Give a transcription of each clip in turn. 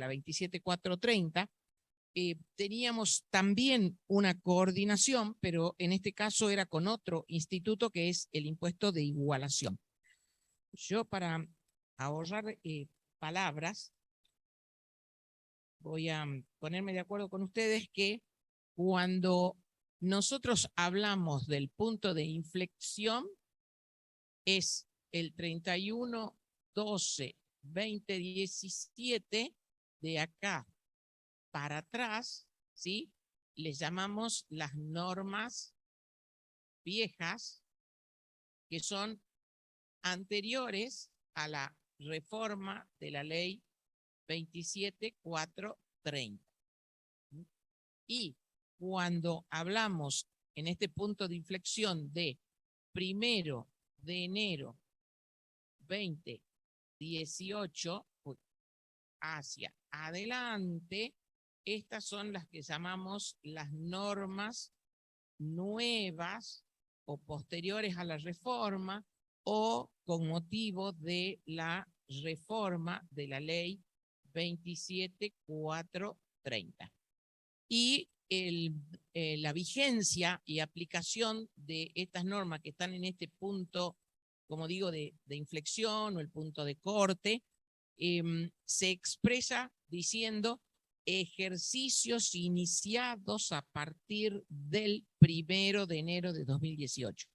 la 27430, teníamos también una coordinación, pero en este caso era con otro instituto que es el impuesto de igualación. Yo, para ahorrar palabras, voy a ponerme de acuerdo con ustedes que cuando nosotros hablamos del punto de inflexión es el 31/12/2017, de acá para atrás, ¿sí? Les llamamos las normas viejas, que son anteriores a la reforma de la ley 27430. Y cuando hablamos en este punto de inflexión de 1 de enero 2018 hacia adelante, estas son las que llamamos las normas nuevas o posteriores a la reforma o con motivo de la reforma de la ley 27430. Y la vigencia y aplicación de estas normas que están en este punto, como digo, de inflexión o el punto de corte, se expresa diciendo ejercicios iniciados a partir del 1 de enero de 2018.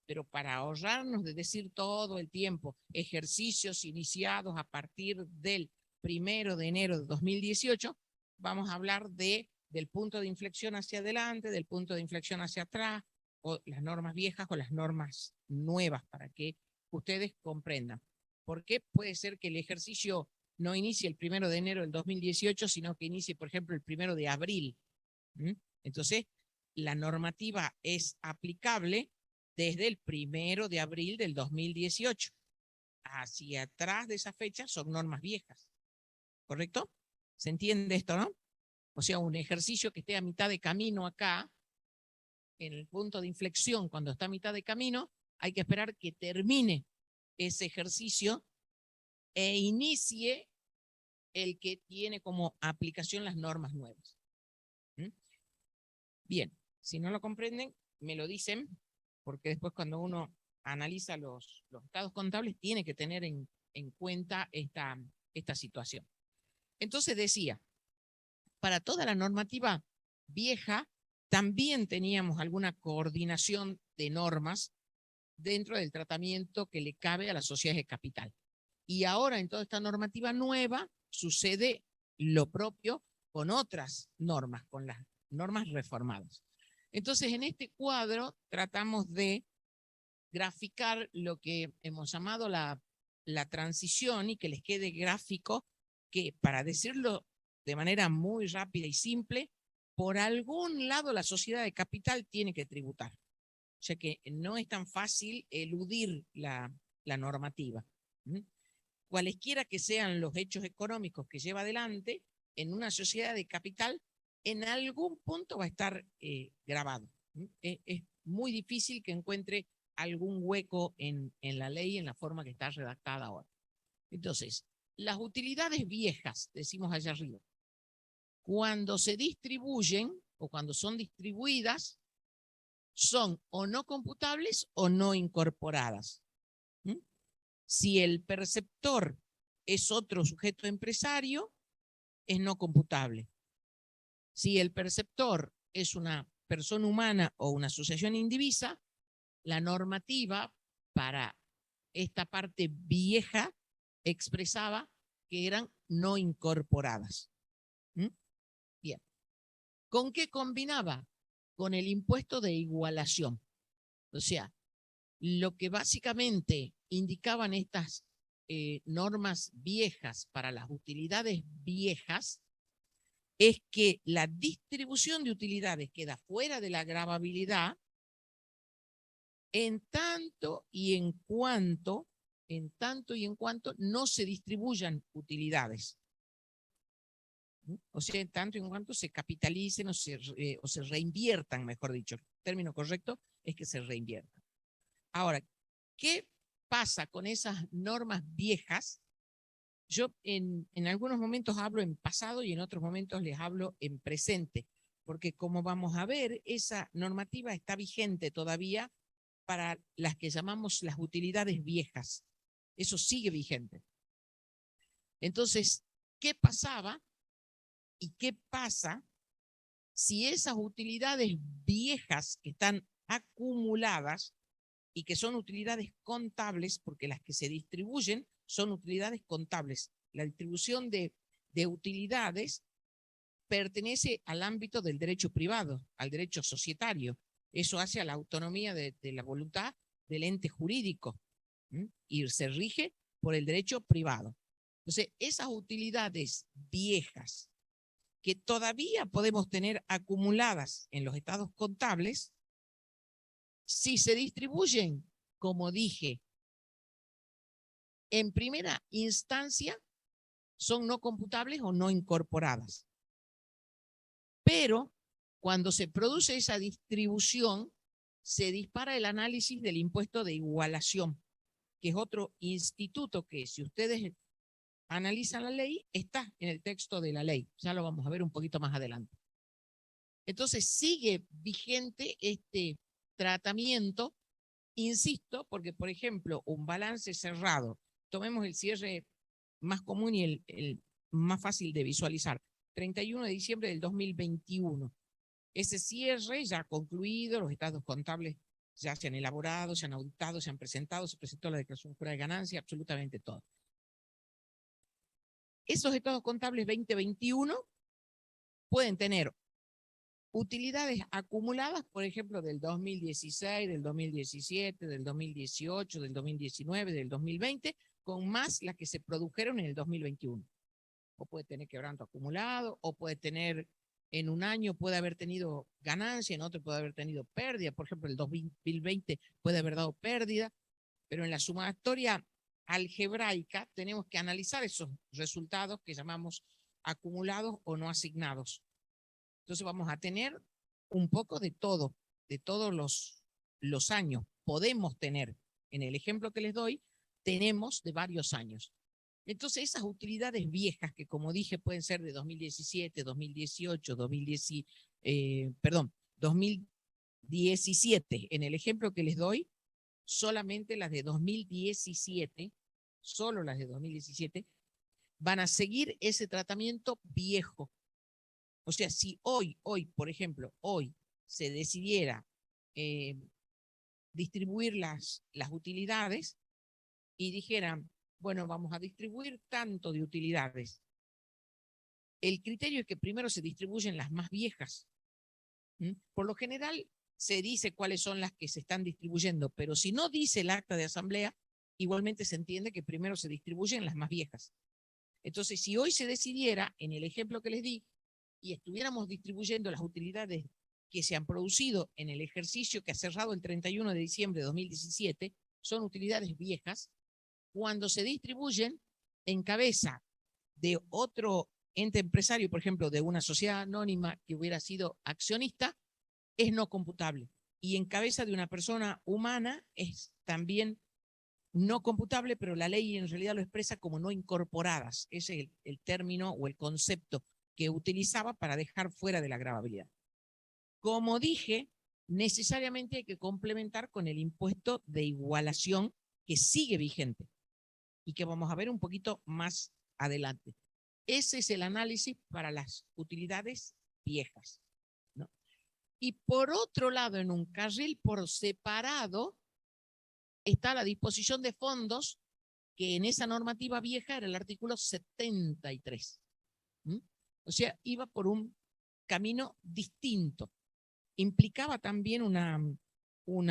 Pero para ahorrarnos de decir todo el tiempo ejercicios iniciados a partir del 1 de enero de 2018, vamos a hablar del punto de inflexión hacia adelante, del punto de inflexión hacia atrás, o las normas viejas o las normas nuevas, para que ustedes comprendan. ¿Por qué puede ser que el ejercicio no inicie el 1 de enero del 2018, sino que inicie, por ejemplo, el 1 de abril? Entonces, la normativa es aplicable desde el 1 de abril del 2018. Hacia atrás de esa fecha son normas viejas. ¿Correcto? ¿Se entiende esto, no? O sea, un ejercicio que esté a mitad de camino acá, en el punto de inflexión, cuando está a mitad de camino, hay que esperar que termine ese ejercicio e inicie el que tiene como aplicación las normas nuevas. Bien, si no lo comprenden, me lo dicen, porque después cuando uno analiza los estados contables tiene que tener en cuenta esta situación. Entonces decía, para toda la normativa vieja también teníamos alguna coordinación de normas dentro del tratamiento que le cabe a las sociedades de capital. Y ahora en toda esta normativa nueva sucede lo propio con otras normas, con las normas reformadas. Entonces, en este cuadro tratamos de graficar lo que hemos llamado la transición, y que les quede gráfico, que, para decirlo de manera muy rápida y simple, por algún lado la sociedad de capital tiene que tributar. O sea que no es tan fácil eludir la normativa. Cualesquiera que sean los hechos económicos que lleva adelante, en una sociedad de capital, en algún punto va a estar grabado. Es muy difícil que encuentre algún hueco en la ley en la forma que está redactada ahora. Entonces, las utilidades viejas, decimos allá arriba, cuando se distribuyen o cuando son distribuidas, son o no computables o no incorporadas. Si el perceptor es otro sujeto empresario, es no computable. Si el perceptor es una persona humana o una asociación indivisa, la normativa para esta parte vieja expresaba que eran no incorporadas. Bien. ¿Con qué combinaba? Con el impuesto de igualación. O sea, lo que básicamente indicaban estas normas viejas para las utilidades viejas es que la distribución de utilidades queda fuera de la gravabilidad en tanto y en cuanto no se distribuyan utilidades. O sea, en tanto y en cuanto se capitalicen o se reinviertan, mejor dicho. El término correcto es que se reinviertan. Ahora, ¿qué pasa con esas normas viejas? Yo en algunos momentos hablo en pasado y en otros momentos les hablo en presente, porque como vamos a ver, esa normativa está vigente todavía para las que llamamos las utilidades viejas. Eso sigue vigente. Entonces, ¿qué pasaba y qué pasa si esas utilidades viejas que están acumuladas y que son utilidades contables, porque las que se distribuyen son utilidades contables? La distribución de utilidades pertenece al ámbito del derecho privado, al derecho societario. Eso hace a la autonomía de la voluntad del ente jurídico, ¿m? Y se rige por el derecho privado. Entonces, esas utilidades viejas que todavía podemos tener acumuladas en los estados contables, si se distribuyen, como dije, en primera instancia, son no computables o no incorporadas. Pero cuando se produce esa distribución, se dispara el análisis del impuesto de igualación, que es otro instituto que, si ustedes analizan la ley, está en el texto de la ley. Ya lo vamos a ver un poquito más adelante. Entonces sigue vigente este tratamiento, insisto, porque, por ejemplo, un balance cerrado, tomemos el cierre más común y el más fácil de visualizar, 31 de diciembre del 2021. Ese cierre ya ha concluido, los estados contables ya se han elaborado, se han auditado, se han presentado, se presentó la declaración jurada de ganancia, absolutamente todo. Esos estados contables 2021 pueden tener utilidades acumuladas, por ejemplo, del 2016, del 2017, del 2018, del 2019, del 2020, con más las que se produjeron en el 2021. O puede tener quebranto acumulado, o puede tener, en un año puede haber tenido ganancia, en otro puede haber tenido pérdida. Por ejemplo, el 2020 puede haber dado pérdida, pero en la sumatoria algebraica tenemos que analizar esos resultados que llamamos acumulados o no asignados. Entonces vamos a tener un poco de todo, de todos los años. Podemos tener, en el ejemplo que les doy, tenemos de varios años. Entonces esas utilidades viejas, que como dije pueden ser de 2017, 2018, 2017, en el ejemplo que les doy, solamente las de 2017, solo las de 2017, van a seguir ese tratamiento viejo. O sea, si hoy, por ejemplo, hoy se decidiera distribuir las utilidades y dijeran, bueno, vamos a distribuir tanto de utilidades. El criterio es que primero se distribuyen las más viejas. Por lo general se dice cuáles son las que se están distribuyendo, pero si no dice el acta de asamblea, igualmente se entiende que primero se distribuyen las más viejas. Entonces, si hoy se decidiera, en el ejemplo que les di, y estuviéramos distribuyendo las utilidades que se han producido en el ejercicio que ha cerrado el 31 de diciembre de 2017, son utilidades viejas, cuando se distribuyen en cabeza de otro ente empresario, por ejemplo, de una sociedad anónima que hubiera sido accionista, es no computable. Y en cabeza de una persona humana es también no computable, pero la ley en realidad lo expresa como no incorporadas. Ese es el término o el concepto que utilizaba para dejar fuera de la gravabilidad. Como dije, necesariamente hay que complementar con el impuesto de igualación que sigue vigente y que vamos a ver un poquito más adelante. Ese es el análisis para las utilidades viejas, ¿no? Y por otro lado, en un carril por separado, está la disposición de fondos, que en esa normativa vieja era el artículo 73. O sea, iba por un camino distinto. Implicaba también una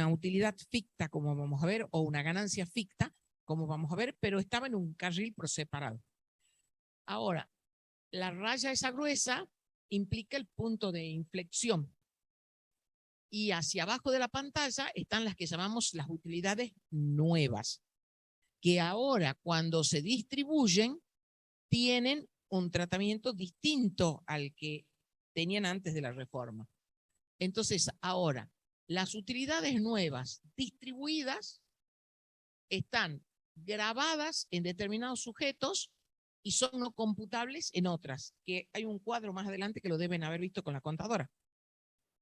utilidad ficta, como vamos a ver, o una ganancia ficta, como vamos a ver, pero estaba en un carril por separado. Ahora, la raya esa gruesa implica el punto de inflexión. Y hacia abajo de la pantalla están las que llamamos las utilidades nuevas, que ahora cuando se distribuyen tienen un tratamiento distinto al que tenían antes de la reforma. Entonces, ahora, las utilidades nuevas distribuidas están grabadas en determinados sujetos y son no computables en otras, que hay un cuadro más adelante que lo deben haber visto con la contadora.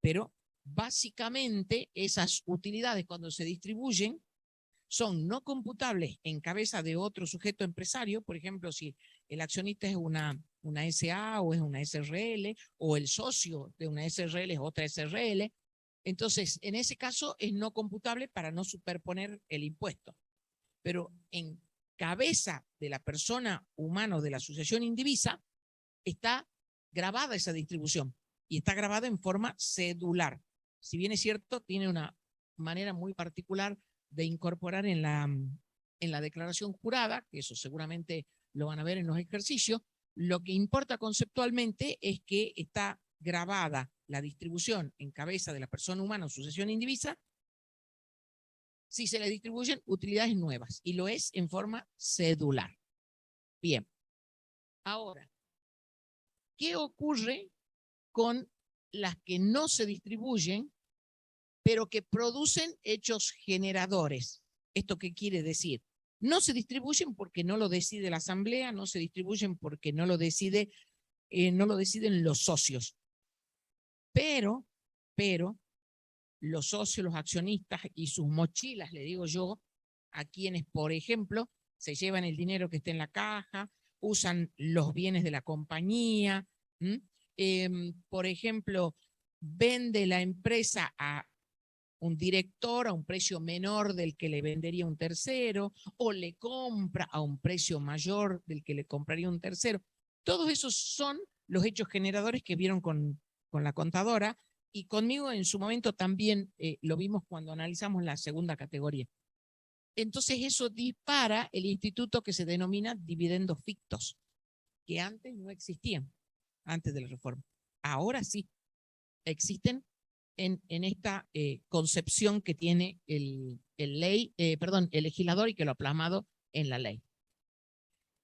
Pero básicamente esas utilidades cuando se distribuyen son no computables en cabeza de otro sujeto empresario, por ejemplo, si el accionista es una SA o es una SRL, o el socio de una SRL es otra SRL, entonces en ese caso es no computable para no superponer el impuesto. Pero en cabeza de la persona humana o de la asociación indivisa está grabada esa distribución y está grabada en forma cedular. Si bien es cierto, tiene una manera muy particular de incorporar en la declaración jurada, que eso seguramente lo van a ver en los ejercicios. Lo que importa conceptualmente es que está grabada la distribución en cabeza de la persona humana o sucesión indivisa si se le distribuyen utilidades nuevas, y lo es en forma cedular. Bien. Ahora, ¿qué ocurre con las que no se distribuyen, pero que producen hechos generadores? ¿Esto qué quiere decir? No se distribuyen porque no lo decide la asamblea, no se distribuyen porque no lo deciden los socios. Pero los socios, los accionistas y sus mochilas, le digo yo, a quienes, por ejemplo, se llevan el dinero que está en la caja, usan los bienes de la compañía, por ejemplo, vende la empresa a un director a un precio menor del que le vendería un tercero, o le compra a un precio mayor del que le compraría un tercero. Todos esos son los hechos generadores que vieron con la contadora, y conmigo en su momento también lo vimos cuando analizamos la segunda categoría. Entonces eso dispara el instituto que se denomina dividendos fictos, que antes no existían, antes de la reforma. Ahora sí existen en esta concepción que tiene el legislador y que lo ha plasmado en la ley.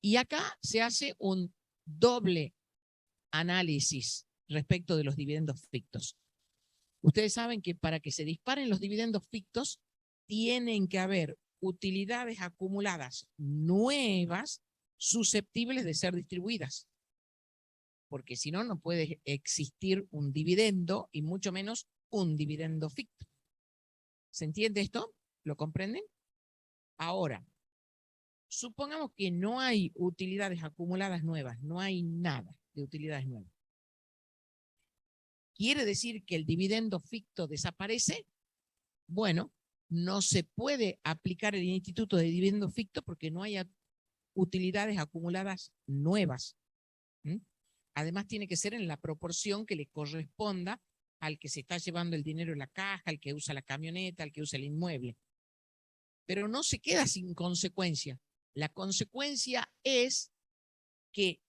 Y acá se hace un doble análisis respecto de los dividendos fictos. Ustedes saben que para que se disparen los dividendos fictos tienen que haber utilidades acumuladas nuevas susceptibles de ser distribuidas, porque si no, no puede existir un dividendo y mucho menos un dividendo ficto. ¿Se entiende esto? ¿Lo comprenden? Ahora, supongamos que no hay utilidades acumuladas nuevas, no hay nada de utilidades nuevas. ¿Quiere decir que el dividendo ficto desaparece? Bueno, no se puede aplicar el instituto de dividendo ficto porque no hay utilidades acumuladas nuevas. Además, tiene que ser en la proporción que le corresponda al que se está llevando el dinero en la caja, al que usa la camioneta, al que usa el inmueble. Pero no se queda sin consecuencia. La consecuencia es que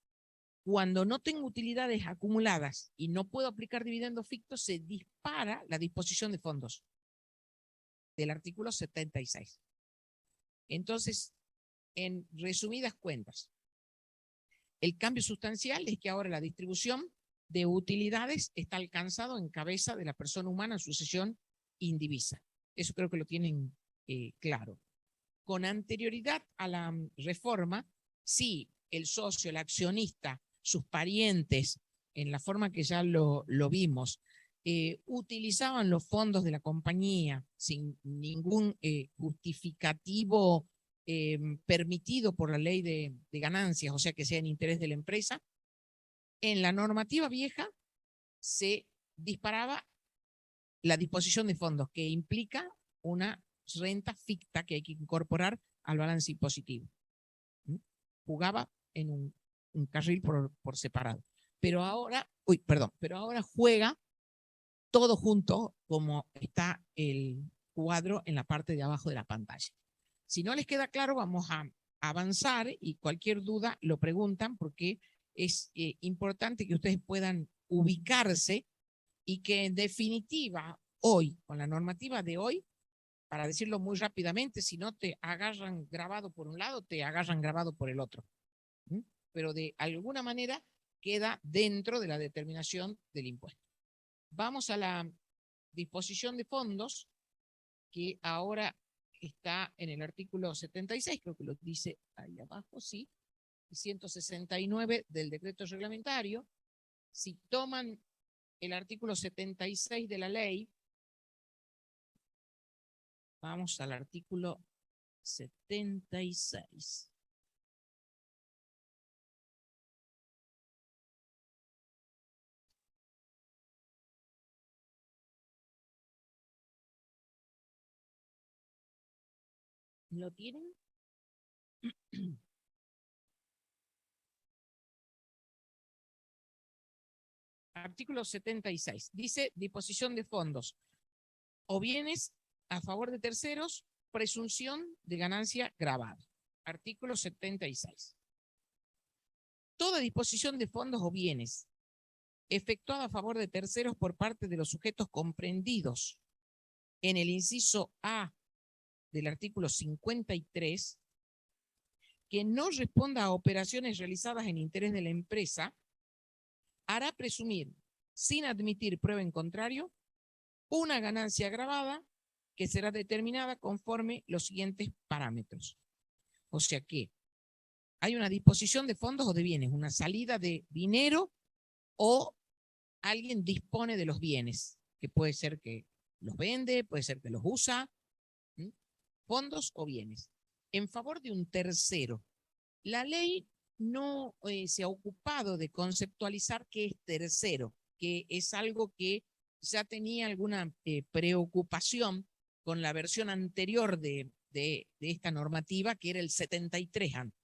cuando no tengo utilidades acumuladas y no puedo aplicar dividendos fictos, se dispara la disposición de fondos del artículo 76. Entonces, en resumidas cuentas, el cambio sustancial es que ahora la distribución de utilidades está alcanzado en cabeza de la persona humana en sucesión indivisa. Eso creo que lo tienen claro. Con anterioridad a la reforma, sí, el socio, el accionista, sus parientes, en la forma que ya lo vimos, utilizaban los fondos de la compañía sin ningún justificativo permitido por la ley de ganancias, o sea que sea en interés de la empresa. En la normativa vieja se disparaba la disposición de fondos, que implica una renta ficta que hay que incorporar al balance impositivo. Jugaba en un carril por separado. Pero ahora juega todo junto como está el cuadro en la parte de abajo de la pantalla. Si no les queda claro, vamos a avanzar y cualquier duda lo preguntan, porque es importante que ustedes puedan ubicarse y que en definitiva hoy, con la normativa de hoy, para decirlo muy rápidamente, si no te agarran grabado por un lado, te agarran grabado por el otro. Pero de alguna manera queda dentro de la determinación del impuesto. Vamos a la disposición de fondos, que ahora está en el artículo 76, creo que lo dice ahí abajo, sí. y 169 del decreto reglamentario. Si toman el artículo 76 de la ley, vamos al artículo 76. ¿Lo tienen? Artículo 76. Dice disposición de fondos o bienes a favor de terceros, presunción de ganancia gravada. Artículo 76. Toda disposición de fondos o bienes efectuada a favor de terceros por parte de los sujetos comprendidos en el inciso A del artículo 53, que no responda a operaciones realizadas en interés de la empresa, hará presumir, sin admitir prueba en contrario, una ganancia agravada que será determinada conforme los siguientes parámetros. O sea que hay una disposición de fondos o de bienes, una salida de dinero o alguien dispone de los bienes, que puede ser que los vende, puede ser que los usa, ¿sí? Fondos o bienes, en favor de un tercero. La ley no se ha ocupado de conceptualizar qué es tercero, que es algo que ya tenía alguna preocupación con la versión anterior de esta normativa, que era el 73 antes.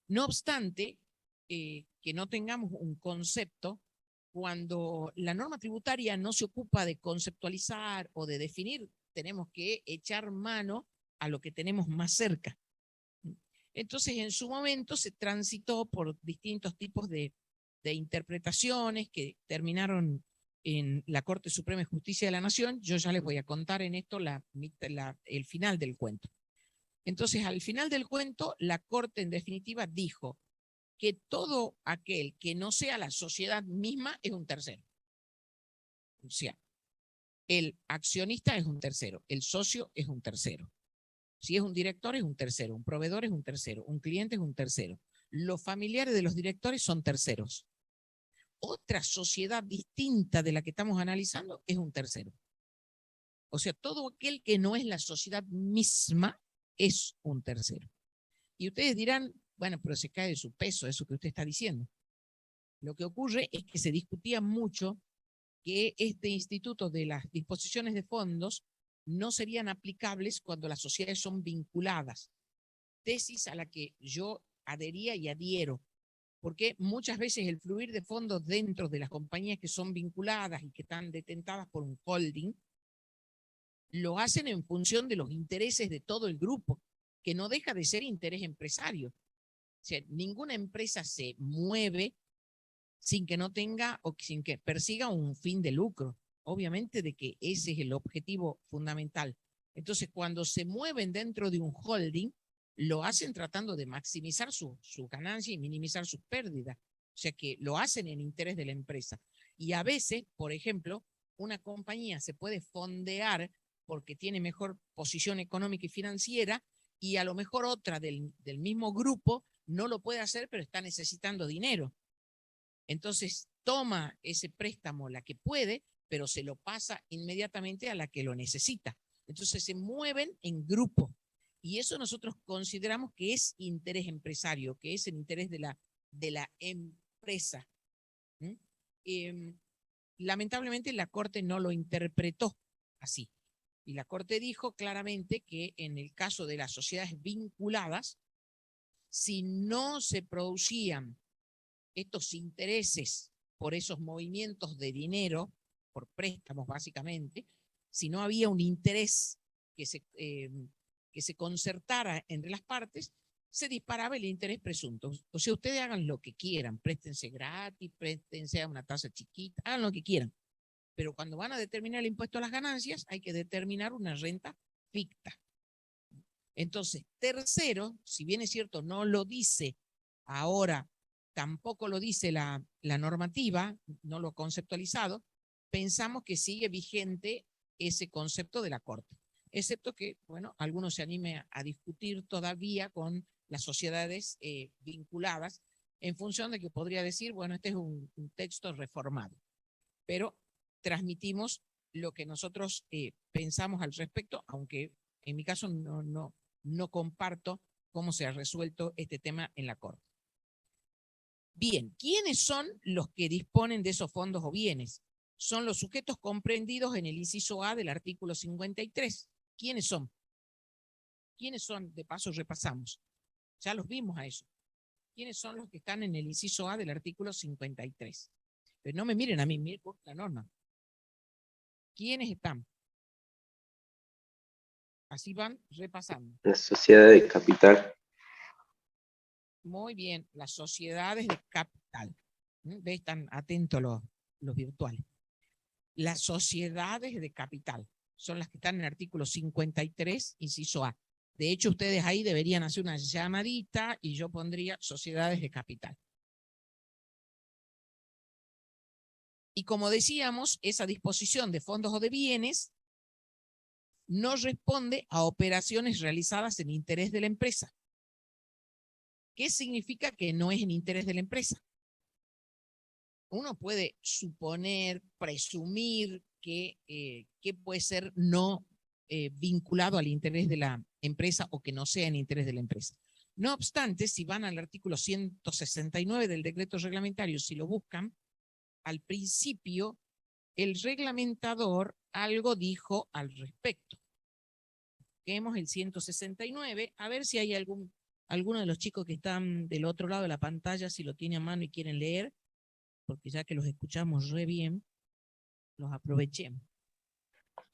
No obstante, que no tengamos un concepto, cuando la norma tributaria no se ocupa de conceptualizar o de definir, tenemos que echar mano a lo que tenemos más cerca. Entonces, en su momento se transitó por distintos tipos de interpretaciones que terminaron en la Corte Suprema de Justicia de la Nación. Yo ya les voy a contar en esto el final del cuento. Entonces, al final del cuento, la Corte en definitiva dijo que todo aquel que no sea la sociedad misma es un tercero. O sea, el accionista es un tercero, el socio es un tercero. Si es un director es un tercero, un proveedor es un tercero, un cliente es un tercero. Los familiares de los directores son terceros. Otra sociedad distinta de la que estamos analizando es un tercero. O sea, todo aquel que no es la sociedad misma es un tercero. Y ustedes dirán, bueno, pero se cae de su peso eso que usted está diciendo. Lo que ocurre es que se discutía mucho que este instituto de las disposiciones de fondos no serían aplicables cuando las sociedades son vinculadas. Tesis a la que yo adhería y adhiero, porque muchas veces el fluir de fondos dentro de las compañías que son vinculadas y que están detentadas por un holding, lo hacen en función de los intereses de todo el grupo, que no deja de ser interés empresario. O sea, ninguna empresa se mueve sin que no tenga o sin que persiga un fin de lucro. Obviamente de que ese es el objetivo fundamental. Entonces, cuando se mueven dentro de un holding, lo hacen tratando de maximizar su ganancia y minimizar sus pérdidas. O sea que lo hacen en interés de la empresa. Y a veces, por ejemplo, una compañía se puede fondear porque tiene mejor posición económica y financiera, y a lo mejor otra del mismo grupo no lo puede hacer, pero está necesitando dinero. Entonces toma ese préstamo la que puede, pero se lo pasa inmediatamente a la que lo necesita. Entonces se mueven en grupo. Y eso nosotros consideramos que es interés empresario, que es el interés de la empresa. Lamentablemente la Corte no lo interpretó así. Y la Corte dijo claramente que en el caso de las sociedades vinculadas, si no se producían estos intereses por esos movimientos de dinero, por préstamos básicamente, si no había un interés que se concertara entre las partes, se disparaba el interés presunto. O sea, ustedes hagan lo que quieran, préstense gratis, préstense a una tasa chiquita, hagan lo que quieran. Pero cuando van a determinar el impuesto a las ganancias, hay que determinar una renta ficta. Entonces, tercero, si bien es cierto, no lo dice ahora, tampoco lo dice la normativa, no lo ha conceptualizado, pensamos que sigue vigente ese concepto de la Corte. Excepto que, bueno, algunos se anime a discutir todavía con las sociedades vinculadas, en función de que podría decir, bueno, este es un texto reformado, pero transmitimos lo que nosotros pensamos al respecto, aunque en mi caso no comparto cómo se ha resuelto este tema en la Corte. Bien, ¿quiénes son los que disponen de esos fondos o bienes? Son los sujetos comprendidos en el inciso A del artículo 53. ¿Quiénes son? ¿Quiénes son? De paso repasamos. Ya los vimos a eso. ¿Quiénes son los que están en el inciso A del artículo 53? Pero no me miren a mí, miren la norma. ¿Quiénes están? Así van repasando. La sociedad de capital. Muy bien, las sociedades de capital. ¿Ves? Están atentos los virtuales. Las sociedades de capital son las que están en el artículo 53, inciso A. De hecho, ustedes ahí deberían hacer una llamadita y yo pondría sociedades de capital. Y como decíamos, esa disposición de fondos o de bienes no responde a operaciones realizadas en interés de la empresa. ¿Qué significa que no es en interés de la empresa? Uno puede suponer, presumir que puede ser no vinculado al interés de la empresa o que no sea en interés de la empresa. No obstante, si van al artículo 169 del decreto reglamentario, si lo buscan, al principio el reglamentador algo dijo al respecto. Busquemos el 169, a ver si hay alguno de los chicos que están del otro lado de la pantalla, si lo tiene a mano y quieren leer, porque ya que los escuchamos re bien, los aprovechemos.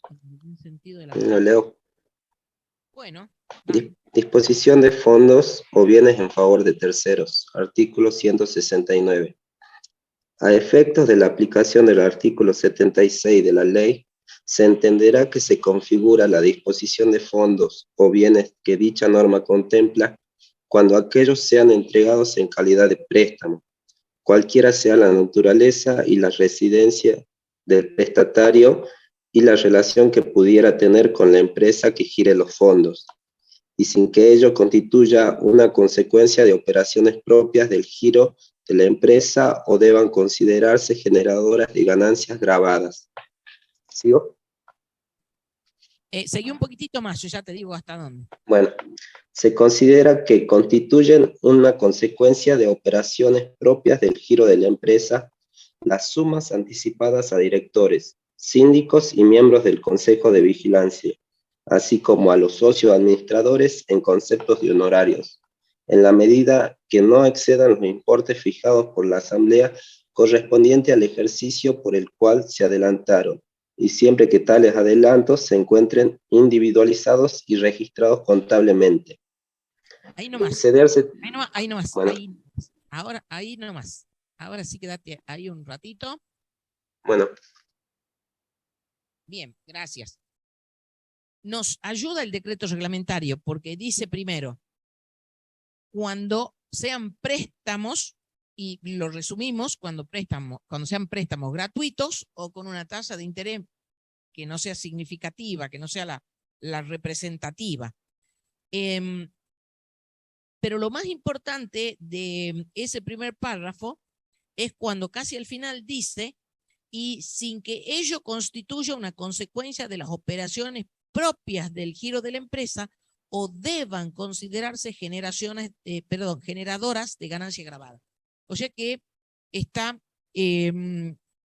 En algún sentido de la Lo leo. Bueno, Disposición de fondos o bienes en favor de terceros. Artículo 169. A efectos de la aplicación del artículo 76 de la ley, se entenderá que se configura la disposición de fondos o bienes que dicha norma contempla cuando aquellos sean entregados en calidad de préstamo, cualquiera sea la naturaleza y la residencia del prestatario y la relación que pudiera tener con la empresa que gire los fondos, y sin que ello constituya una consecuencia de operaciones propias del giro de la empresa o deban considerarse generadoras de ganancias grabadas. ¿Sigo? Seguí un poquitito más, yo ya te digo hasta dónde. Bueno, se considera que constituyen una consecuencia de operaciones propias del giro de la empresa las sumas anticipadas a directores, síndicos y miembros del Consejo de Vigilancia, así como a los socios administradores en conceptos de honorarios, en la medida que no excedan los importes fijados por la Asamblea correspondiente al ejercicio por el cual se adelantaron, y siempre que tales adelantos se encuentren individualizados y registrados contablemente. Ahí nomás. Excederse, Ahí nomás. bueno, Ahora, ahí nomás. Ahora sí quédate ahí un ratito. bueno. Bien, gracias. Nos ayuda el decreto reglamentario porque dice primero, cuando sean préstamos, y lo resumimos, cuando sean préstamos gratuitos o con una tasa de interés que no sea significativa, que no sea la representativa. Pero lo más importante de ese primer párrafo es cuando casi al final dice, y sin que ello constituya una consecuencia de las operaciones propias del giro de la empresa o deban considerarse generadoras de ganancia grabada. O sea que está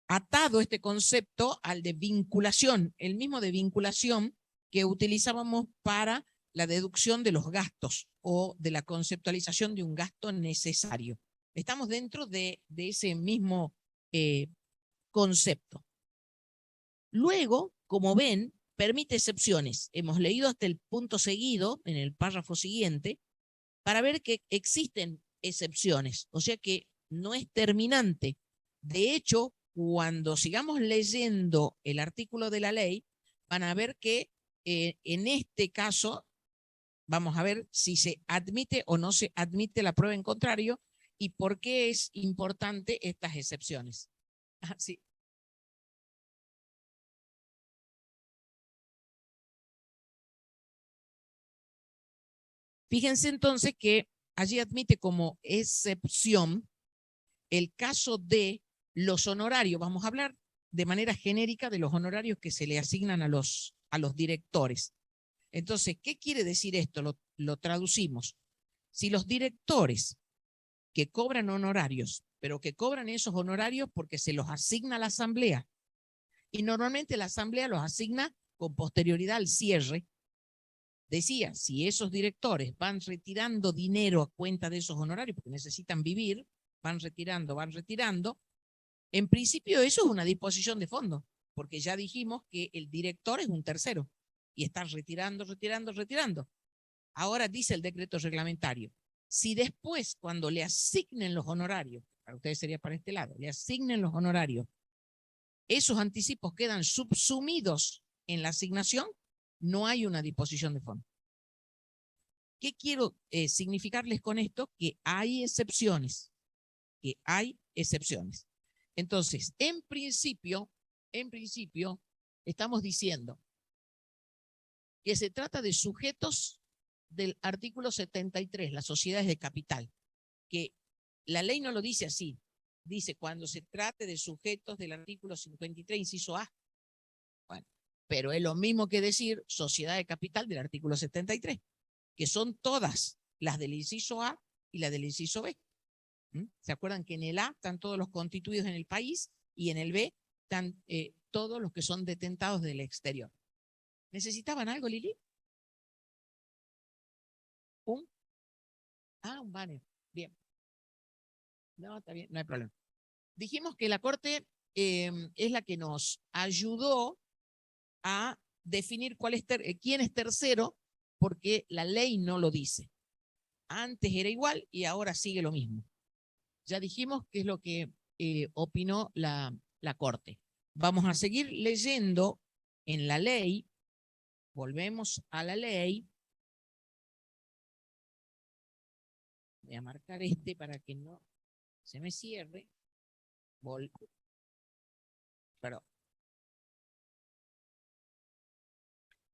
atado este concepto al de vinculación, el mismo de vinculación que utilizábamos para la deducción de los gastos o de la conceptualización de un gasto necesario. Estamos dentro de ese mismo concepto. Luego, como ven, permite excepciones. Hemos leído hasta el punto seguido, en el párrafo siguiente, para ver que existen excepciones, o sea que no es terminante. De hecho, cuando sigamos leyendo el artículo de la ley, van a ver que en este caso, vamos a ver si se admite o no se admite la prueba en contrario y por qué es importante estas excepciones. Sí. Fíjense entonces que allí admite como excepción el caso de los honorarios. Vamos a hablar de manera genérica de los honorarios que se le asignan a los directores. Entonces, ¿qué quiere decir esto? Lo traducimos. Si los directores que cobran honorarios, pero que cobran esos honorarios porque se los asigna a la asamblea, y normalmente la asamblea los asigna con posterioridad al cierre, decía, si esos directores van retirando dinero a cuenta de esos honorarios, porque necesitan vivir, van retirando, en principio eso es una disposición de fondos, porque ya dijimos que el director es un tercero y están retirando. Ahora dice el decreto reglamentario, si después cuando le asignen los honorarios, para ustedes sería para este lado, le asignen los honorarios, esos anticipos quedan subsumidos en la asignación, no hay una disposición de fondos. ¿Qué quiero significarles con esto? Que hay excepciones, Entonces, en principio, estamos diciendo que se trata de sujetos del artículo 73, las sociedades de capital, que la ley no lo dice así, dice cuando se trate de sujetos del artículo 53, inciso A. Bueno, pero es lo mismo que decir sociedad de capital del artículo 73, que son todas las del inciso A y la del inciso B. ¿Se acuerdan que en el A están todos los constituidos en el país y en el B están todos los que son detentados del exterior? ¿Necesitaban algo, Lili? ¿Un banner. Bien. No, está bien, no hay problema. Dijimos que la Corte es la que nos ayudó a definir quién es tercero, porque la ley no lo dice. Antes era igual y ahora sigue lo mismo. Ya dijimos qué es lo que opinó la Corte. Vamos a seguir leyendo en la ley. Volvemos a la ley. Voy a marcar para que no se me cierre. Perdón.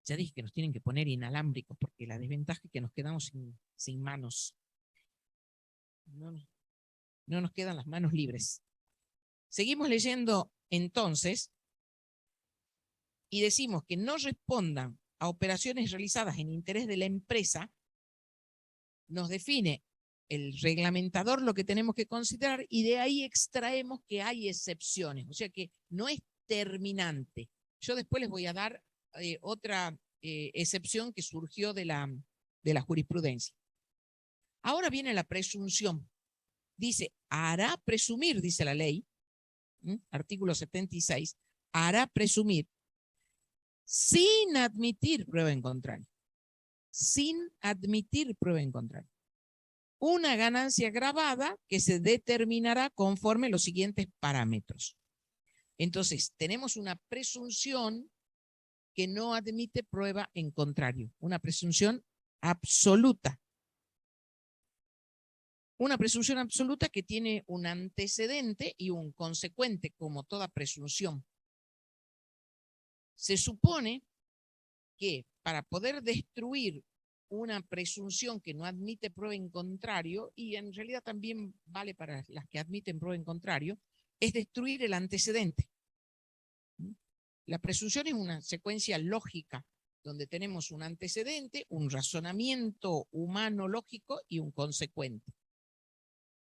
Ya dije que nos tienen que poner inalámbricos porque la desventaja es que nos quedamos sin manos. No nos quedan las manos libres. Seguimos leyendo entonces y decimos que no respondan a operaciones realizadas en interés de la empresa. Nos define el reglamentador lo que tenemos que considerar y de ahí extraemos que hay excepciones, o sea que no es terminante. Yo después les voy a dar otra excepción que surgió de la jurisprudencia. Ahora viene la presunción. Dice, hará presumir, dice la ley, artículo 76, hará presumir sin admitir prueba en contrario. Sin admitir prueba en contrario. Una ganancia grabada que se determinará conforme los siguientes parámetros. Entonces, tenemos una presunción que no admite prueba en contrario, una presunción absoluta. Una presunción absoluta que tiene un antecedente y un consecuente, como toda presunción. Se supone que para poder destruir una presunción que no admite prueba en contrario, y en realidad también vale para las que admiten prueba en contrario, es destruir el antecedente. La presunción es una secuencia lógica donde tenemos un antecedente, un razonamiento humano lógico y un consecuente.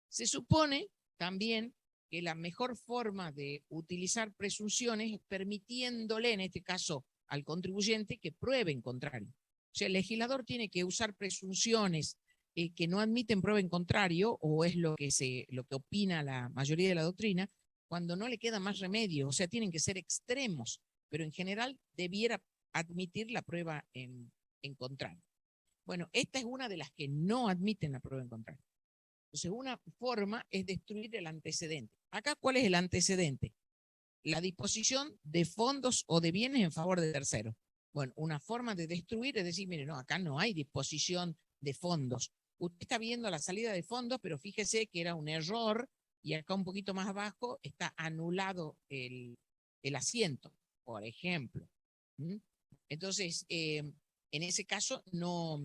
Se supone también que la mejor forma de utilizar presunciones es permitiéndole, en este caso, al contribuyente que pruebe en contrario. O sea, el legislador tiene que usar presunciones que no admiten prueba en contrario, o es lo que opina la mayoría de la doctrina, cuando no le queda más remedio. O sea, tienen que ser extremos, pero en general debiera admitir la prueba en contrario. Bueno, esta es una de las que no admiten la prueba en contrario. Entonces, una forma es destruir el antecedente. Acá, ¿cuál es el antecedente? La disposición de fondos o de bienes en favor de terceros. Bueno, una forma de destruir es decir, mire, no, acá no hay disposición de fondos. Usted está viendo la salida de fondos, pero fíjese que era un error y acá un poquito más abajo está anulado el asiento, por ejemplo. Entonces, en ese caso no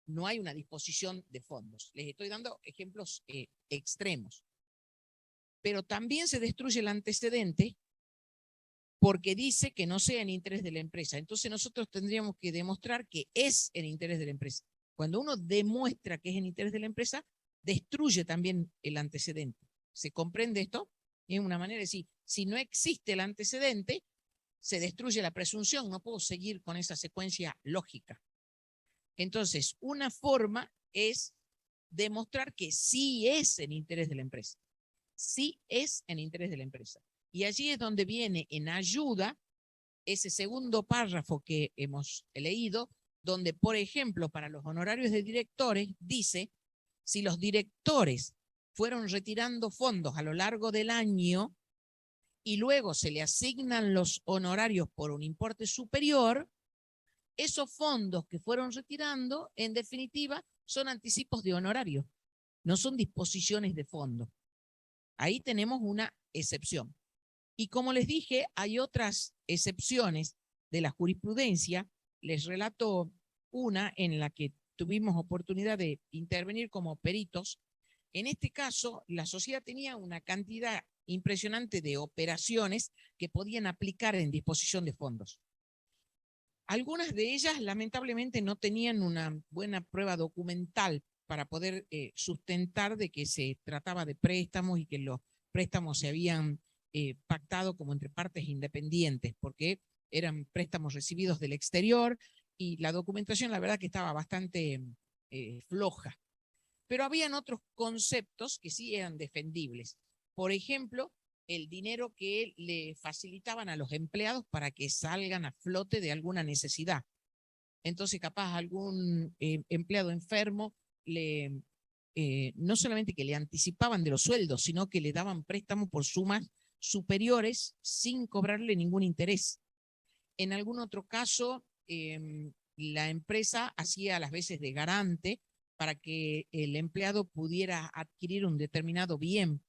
no hay una disposición de fondos. Les estoy dando ejemplos extremos. Pero también se destruye el antecedente porque dice que no sea en interés de la empresa. Entonces nosotros tendríamos que demostrar que es en interés de la empresa. Cuando uno demuestra que es en interés de la empresa, destruye también el antecedente. ¿Se comprende esto? Es una manera de decir, si no existe el antecedente, se destruye la presunción, no puedo seguir con esa secuencia lógica. Entonces, una forma es demostrar que sí es en interés de la empresa. Sí es en interés de la empresa. Y allí es donde viene en ayuda ese segundo párrafo que hemos leído, donde, por ejemplo, para los honorarios de directores, dice, si los directores fueron retirando fondos a lo largo del año y luego se le asignan los honorarios por un importe superior, esos fondos que fueron retirando, en definitiva, son anticipos de honorario, no son disposiciones de fondos. Ahí tenemos una excepción. Y como les dije, hay otras excepciones de la jurisprudencia. Les relato una en la que tuvimos oportunidad de intervenir como peritos. En este caso, la sociedad tenía una cantidad impresionante de operaciones que podían aplicar en disposición de fondos. Algunas de ellas, lamentablemente, no tenían una buena prueba documental para poder sustentar de que se trataba de préstamos y que los préstamos se habían pactado como entre partes independientes, porque eran préstamos recibidos del exterior y la documentación, la verdad, que estaba bastante floja. Pero habían otros conceptos que sí eran defendibles. Por ejemplo, el dinero que le facilitaban a los empleados para que salgan a flote de alguna necesidad. Entonces, capaz algún empleado enfermo no solamente que le anticipaban de los sueldos, sino que le daban préstamos por sumas superiores sin cobrarle ningún interés. En algún otro caso, la empresa hacía a las veces de garante para que el empleado pudiera adquirir un determinado bien.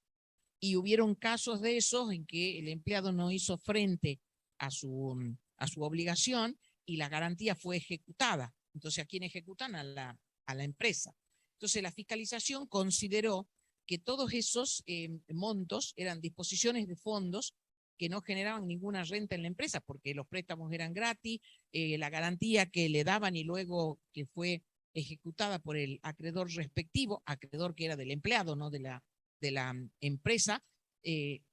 Y hubieron casos de esos en que el empleado no hizo frente a su obligación y la garantía fue ejecutada. Entonces, ¿a quién ejecutan? A la empresa. Entonces, la fiscalización consideró que todos esos montos eran disposiciones de fondos que no generaban ninguna renta en la empresa, porque los préstamos eran gratis, la garantía que le daban y luego que fue ejecutada por el acreedor respectivo, acreedor que era del empleado, no de la empresa,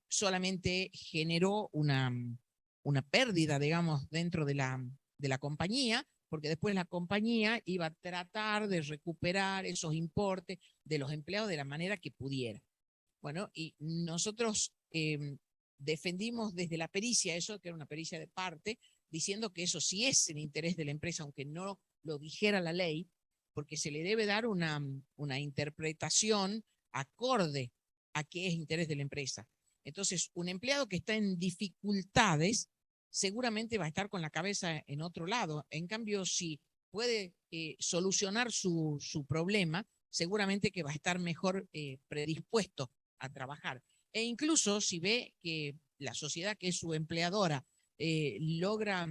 solamente generó una pérdida, digamos, dentro de la compañía, porque después la compañía iba a tratar de recuperar esos importes de los empleados de la manera que pudiera. Bueno, y nosotros defendimos desde la pericia eso, que era una pericia de parte, diciendo que eso sí es en interés de la empresa, aunque no lo dijera la ley, porque se le debe dar una interpretación acorde a qué es interés de la empresa. Entonces, un empleado que está en dificultades seguramente va a estar con la cabeza en otro lado. En cambio, si puede solucionar su problema, seguramente que va a estar mejor predispuesto a trabajar. E incluso si ve que la sociedad que es su empleadora logra,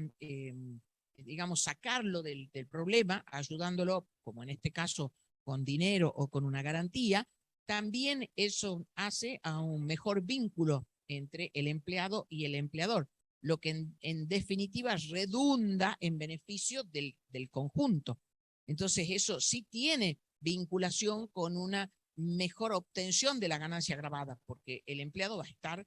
digamos, sacarlo del problema, ayudándolo, como en este caso, con dinero o con una garantía, también eso hace a un mejor vínculo entre el empleado y el empleador, lo que en definitiva redunda en beneficio del conjunto. Entonces eso sí tiene vinculación con una mejor obtención de la ganancia agravada, porque el empleado va a estar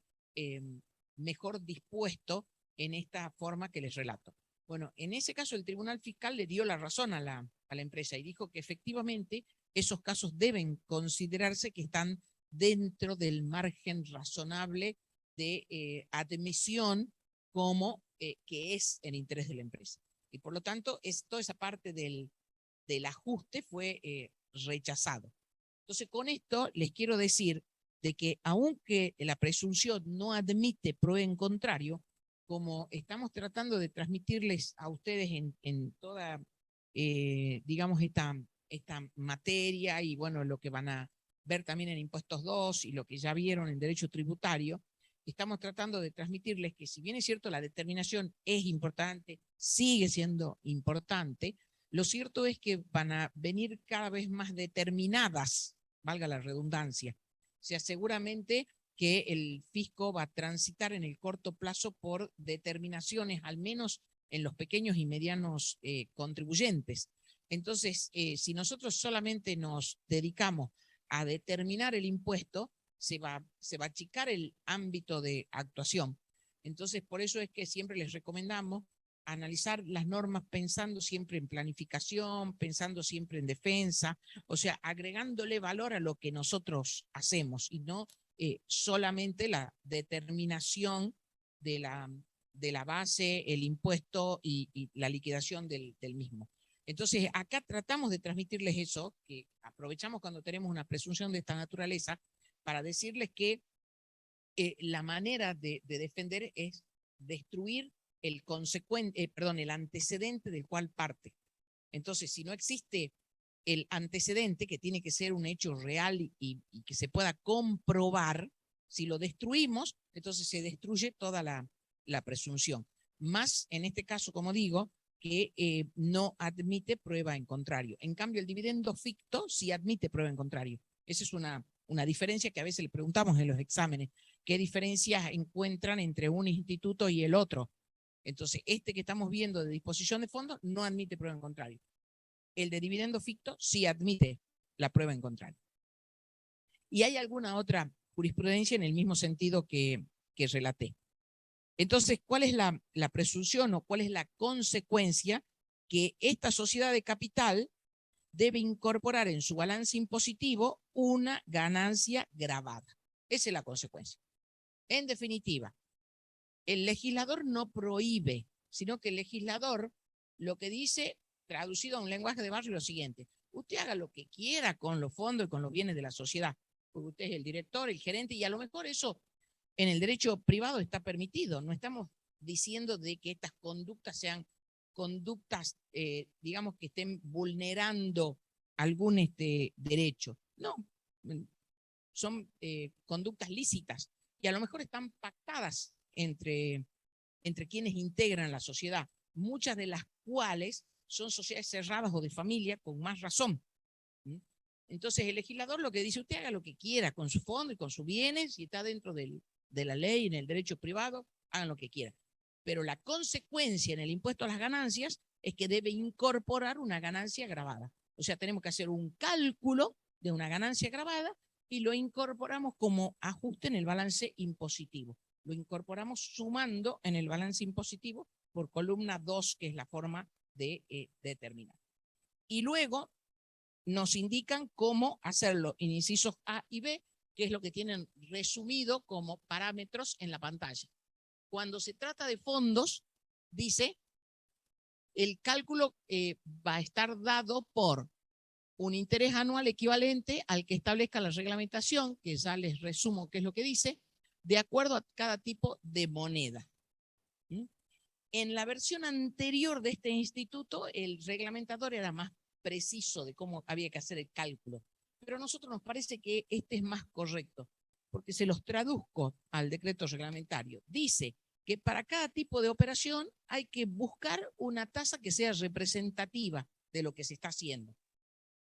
mejor dispuesto en esta forma que les relato. Bueno, en ese caso el Tribunal Fiscal le dio la razón a la empresa y dijo que efectivamente esos casos deben considerarse que están dentro del margen razonable de admisión como que es en interés de la empresa. Y por lo tanto, toda esa parte del ajuste fue rechazado. Entonces, con esto les quiero decir de que aunque la presunción no admite prueba en contrario, como estamos tratando de transmitirles a ustedes en toda, digamos, esta materia y bueno, lo que van a ver también en Impuestos 2 y lo que ya vieron en Derecho Tributario, estamos tratando de transmitirles que si bien es cierto la determinación es importante, sigue siendo importante, lo cierto es que van a venir cada vez más determinadas, valga la redundancia. O sea, seguramente que el fisco va a transitar en el corto plazo por determinaciones, al menos en los pequeños y medianos contribuyentes. Entonces, si nosotros solamente nos dedicamos a determinar el impuesto, se va a achicar el ámbito de actuación. Entonces, por eso es que siempre les recomendamos analizar las normas pensando siempre en planificación, pensando siempre en defensa, o sea, agregándole valor a lo que nosotros hacemos y no solamente la determinación de la base, el impuesto y la liquidación del mismo. Entonces, acá tratamos de transmitirles eso, que aprovechamos cuando tenemos una presunción de esta naturaleza para decirles que la manera de defender es destruir el antecedente del cual parte. Entonces, si no existe el antecedente, que tiene que ser un hecho real y que se pueda comprobar, si lo destruimos, entonces se destruye toda la presunción. Más en este caso, como digo, que no admite prueba en contrario. En cambio, el dividendo ficto sí admite prueba en contrario. Esa es una diferencia que a veces le preguntamos en los exámenes. ¿Qué diferencias encuentran entre un instituto y el otro? Entonces, este que estamos viendo de disposición de fondos no admite prueba en contrario. El de dividendo ficto sí admite la prueba en contrario. Y hay alguna otra jurisprudencia en el mismo sentido que relaté. Entonces, ¿cuál es la presunción o cuál es la consecuencia? Que esta sociedad de capital debe incorporar en su balance impositivo una ganancia gravada. Esa es la consecuencia. En definitiva, el legislador no prohíbe, sino que el legislador lo que dice, traducido a un lenguaje de barrio, es lo siguiente: usted haga lo que quiera con los fondos y con los bienes de la sociedad, porque usted es el director, el gerente, y a lo mejor eso en el derecho privado está permitido. No estamos diciendo de que estas conductas sean conductas, digamos, que estén vulnerando algún derecho. No, son conductas lícitas y a lo mejor están pactadas entre quienes integran la sociedad, muchas de las cuales son sociedades cerradas o de familia, con más razón. Entonces, el legislador lo que dice: usted haga lo que quiera con su fondo y con sus bienes, y está dentro de la ley, en el derecho privado, hagan lo que quieran. Pero la consecuencia en el impuesto a las ganancias es que debe incorporar una ganancia gravada. O sea, tenemos que hacer un cálculo de una ganancia gravada y lo incorporamos como ajuste en el balance impositivo. Lo incorporamos sumando en el balance impositivo por columna 2, que es la forma de determinar. Y luego nos indican cómo hacerlo en incisos A y B, que es lo que tienen resumido como parámetros en la pantalla. Cuando se trata de fondos, dice, el cálculo va a estar dado por un interés anual equivalente al que establezca la reglamentación, que ya les resumo qué es lo que dice, de acuerdo a cada tipo de moneda. En la versión anterior de este instituto, el reglamentador era más preciso de cómo había que hacer el cálculo, pero a nosotros nos parece que este es más correcto, porque se los traduzco al decreto reglamentario. Dice que para cada tipo de operación hay que buscar una tasa que sea representativa de lo que se está haciendo.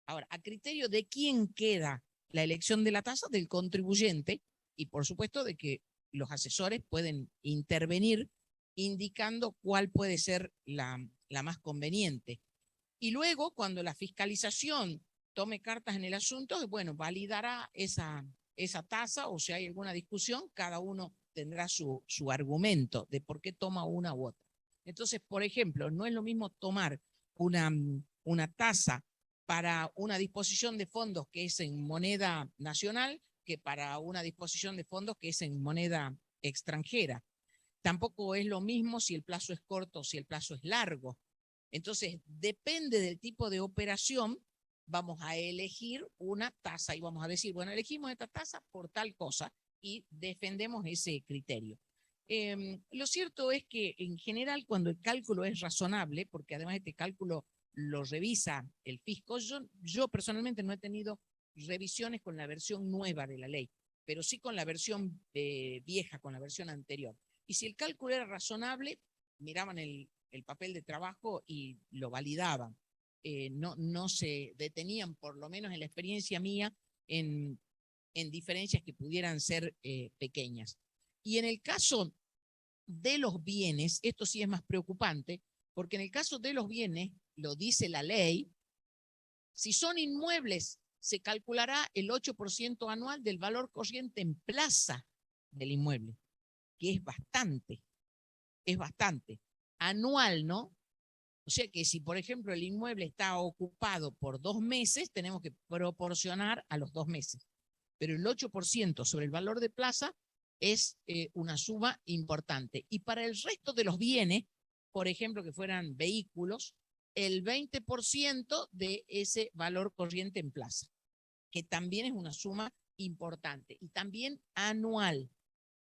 Ahora, a criterio de quién queda la elección de la tasa, del contribuyente, y por supuesto de que los asesores pueden intervenir indicando cuál puede ser la más conveniente. Y luego, cuando la fiscalización tome cartas en el asunto, bueno, validará esa tasa, o si hay alguna discusión, cada uno tendrá su argumento de por qué toma una u otra. Entonces, por ejemplo, no es lo mismo tomar una tasa para una disposición de fondos que es en moneda nacional que para una disposición de fondos que es en moneda extranjera. Tampoco es lo mismo si el plazo es corto o si el plazo es largo. Entonces, depende del tipo de operación, vamos a elegir una tasa y vamos a decir, bueno, elegimos esta tasa por tal cosa y defendemos ese criterio. Lo cierto es que en general cuando el cálculo es razonable, porque además este cálculo lo revisa el fisco, yo personalmente no he tenido revisiones con la versión nueva de la ley, pero sí con la versión vieja, con la versión anterior. Y si el cálculo era razonable, miraban el papel de trabajo y lo validaban. no se detenían, por lo menos en la experiencia mía, en diferencias que pudieran ser pequeñas. Y en el caso de los bienes, esto sí es más preocupante, porque en el caso de los bienes, lo dice la ley, si son inmuebles, se calculará el 8% anual del valor corriente en plaza del inmueble, que es bastante. Anual, ¿no? O sea que si, por ejemplo, el inmueble está ocupado por 2 meses, tenemos que proporcionar a los 2 meses. Pero el 8% sobre el valor de plaza es una suma importante. Y para el resto de los bienes, por ejemplo, que fueran vehículos, el 20% de ese valor corriente en plaza, que también es una suma importante. Y también anual.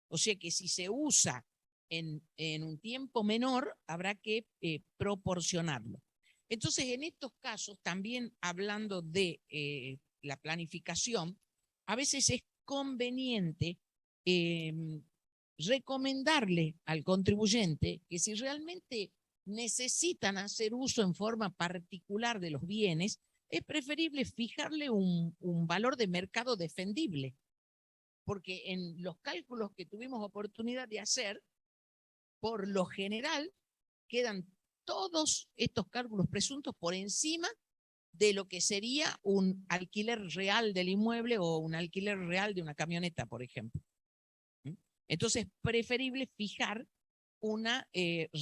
O sea que si se usa en un tiempo menor, habrá que proporcionarlo. Entonces, en estos casos, también hablando de la planificación, a veces es conveniente eh, recomendarle al contribuyente que si realmente necesitan hacer uso en forma particular de los bienes, es preferible fijarle un valor de mercado defendible, porque en los cálculos que tuvimos oportunidad de hacer, por lo general, quedan todos estos cálculos presuntos por encima de lo que sería un alquiler real del inmueble o un alquiler real de una camioneta, por ejemplo. Entonces, es preferible fijar una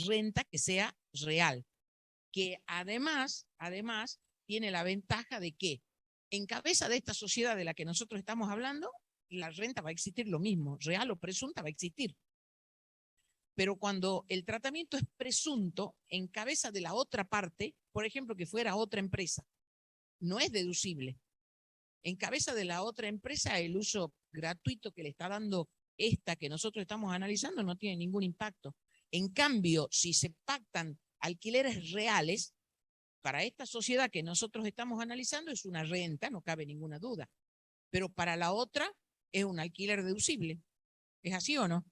renta que sea real, que además tiene la ventaja de que en cabeza de esta sociedad de la que nosotros estamos hablando, la renta va a existir lo mismo, real o presunta va a existir. Pero cuando el tratamiento es presunto en cabeza de la otra parte, por ejemplo, que fuera otra empresa, no es deducible. En cabeza de la otra empresa, el uso gratuito que le está dando esta que nosotros estamos analizando no tiene ningún impacto. En cambio, si se pactan alquileres reales, para esta sociedad que nosotros estamos analizando es una renta, no cabe ninguna duda. Pero para la otra es un alquiler deducible. ¿Es así o no?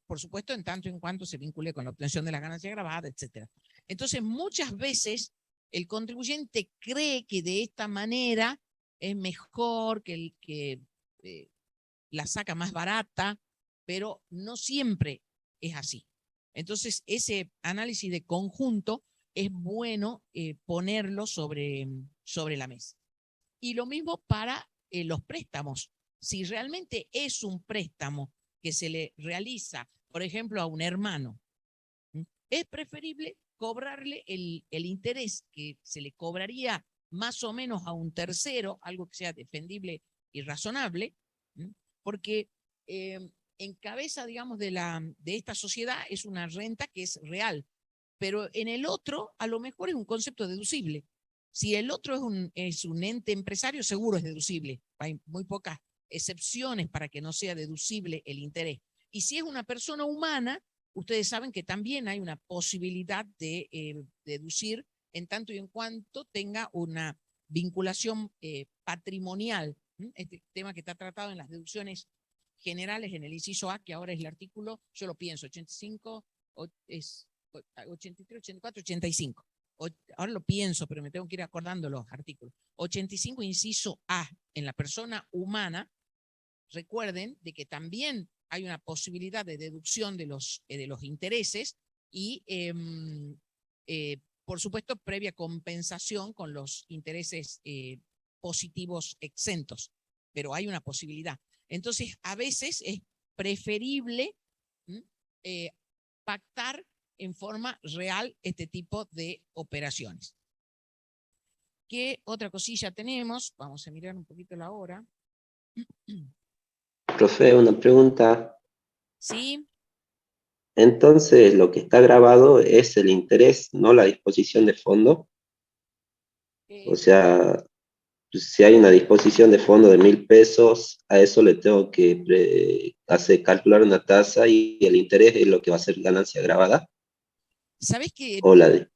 Por supuesto, en tanto en cuanto se vincule con la obtención de la ganancia grabada, etc. Entonces, muchas veces el contribuyente cree que de esta manera es mejor, que la saca más barata, pero no siempre es así. Entonces, ese análisis de conjunto es bueno ponerlo sobre la mesa. Y lo mismo para los préstamos. Si realmente es un préstamo que se le realiza, por ejemplo, a un hermano, es preferible cobrarle el interés que se le cobraría más o menos a un tercero, algo que sea defendible y razonable, porque en cabeza, digamos, de esta sociedad es una renta que es real, pero en el otro a lo mejor es un concepto deducible. Si el otro es un ente empresario, seguro es deducible. Hay muy pocas excepciones para que no sea deducible el interés. Y si es una persona humana, ustedes saben que también hay una posibilidad de deducir en tanto y en cuanto tenga una vinculación patrimonial. Este tema que está tratado en las deducciones generales en el inciso A, que ahora es el artículo, yo lo pienso, 85, es 83, 84, 85. Ahora lo pienso, pero me tengo que ir acordando los artículos. 85, inciso A, en la persona humana, recuerden de que también hay una posibilidad de deducción de los intereses y, por supuesto, previa compensación con los intereses positivos exentos, pero hay una posibilidad. Entonces, a veces es preferible pactar en forma real este tipo de operaciones. ¿Qué otra cosilla tenemos? Vamos a mirar un poquito la hora. Profe, una pregunta. Sí. Entonces, lo que está grabado es el interés, no la disposición de fondo. O sea, si hay una disposición de fondo de 1.000 pesos, a eso le tengo que calcular una tasa y el interés es lo que va a ser ganancia grabada. ¿Sabes qué? O la de,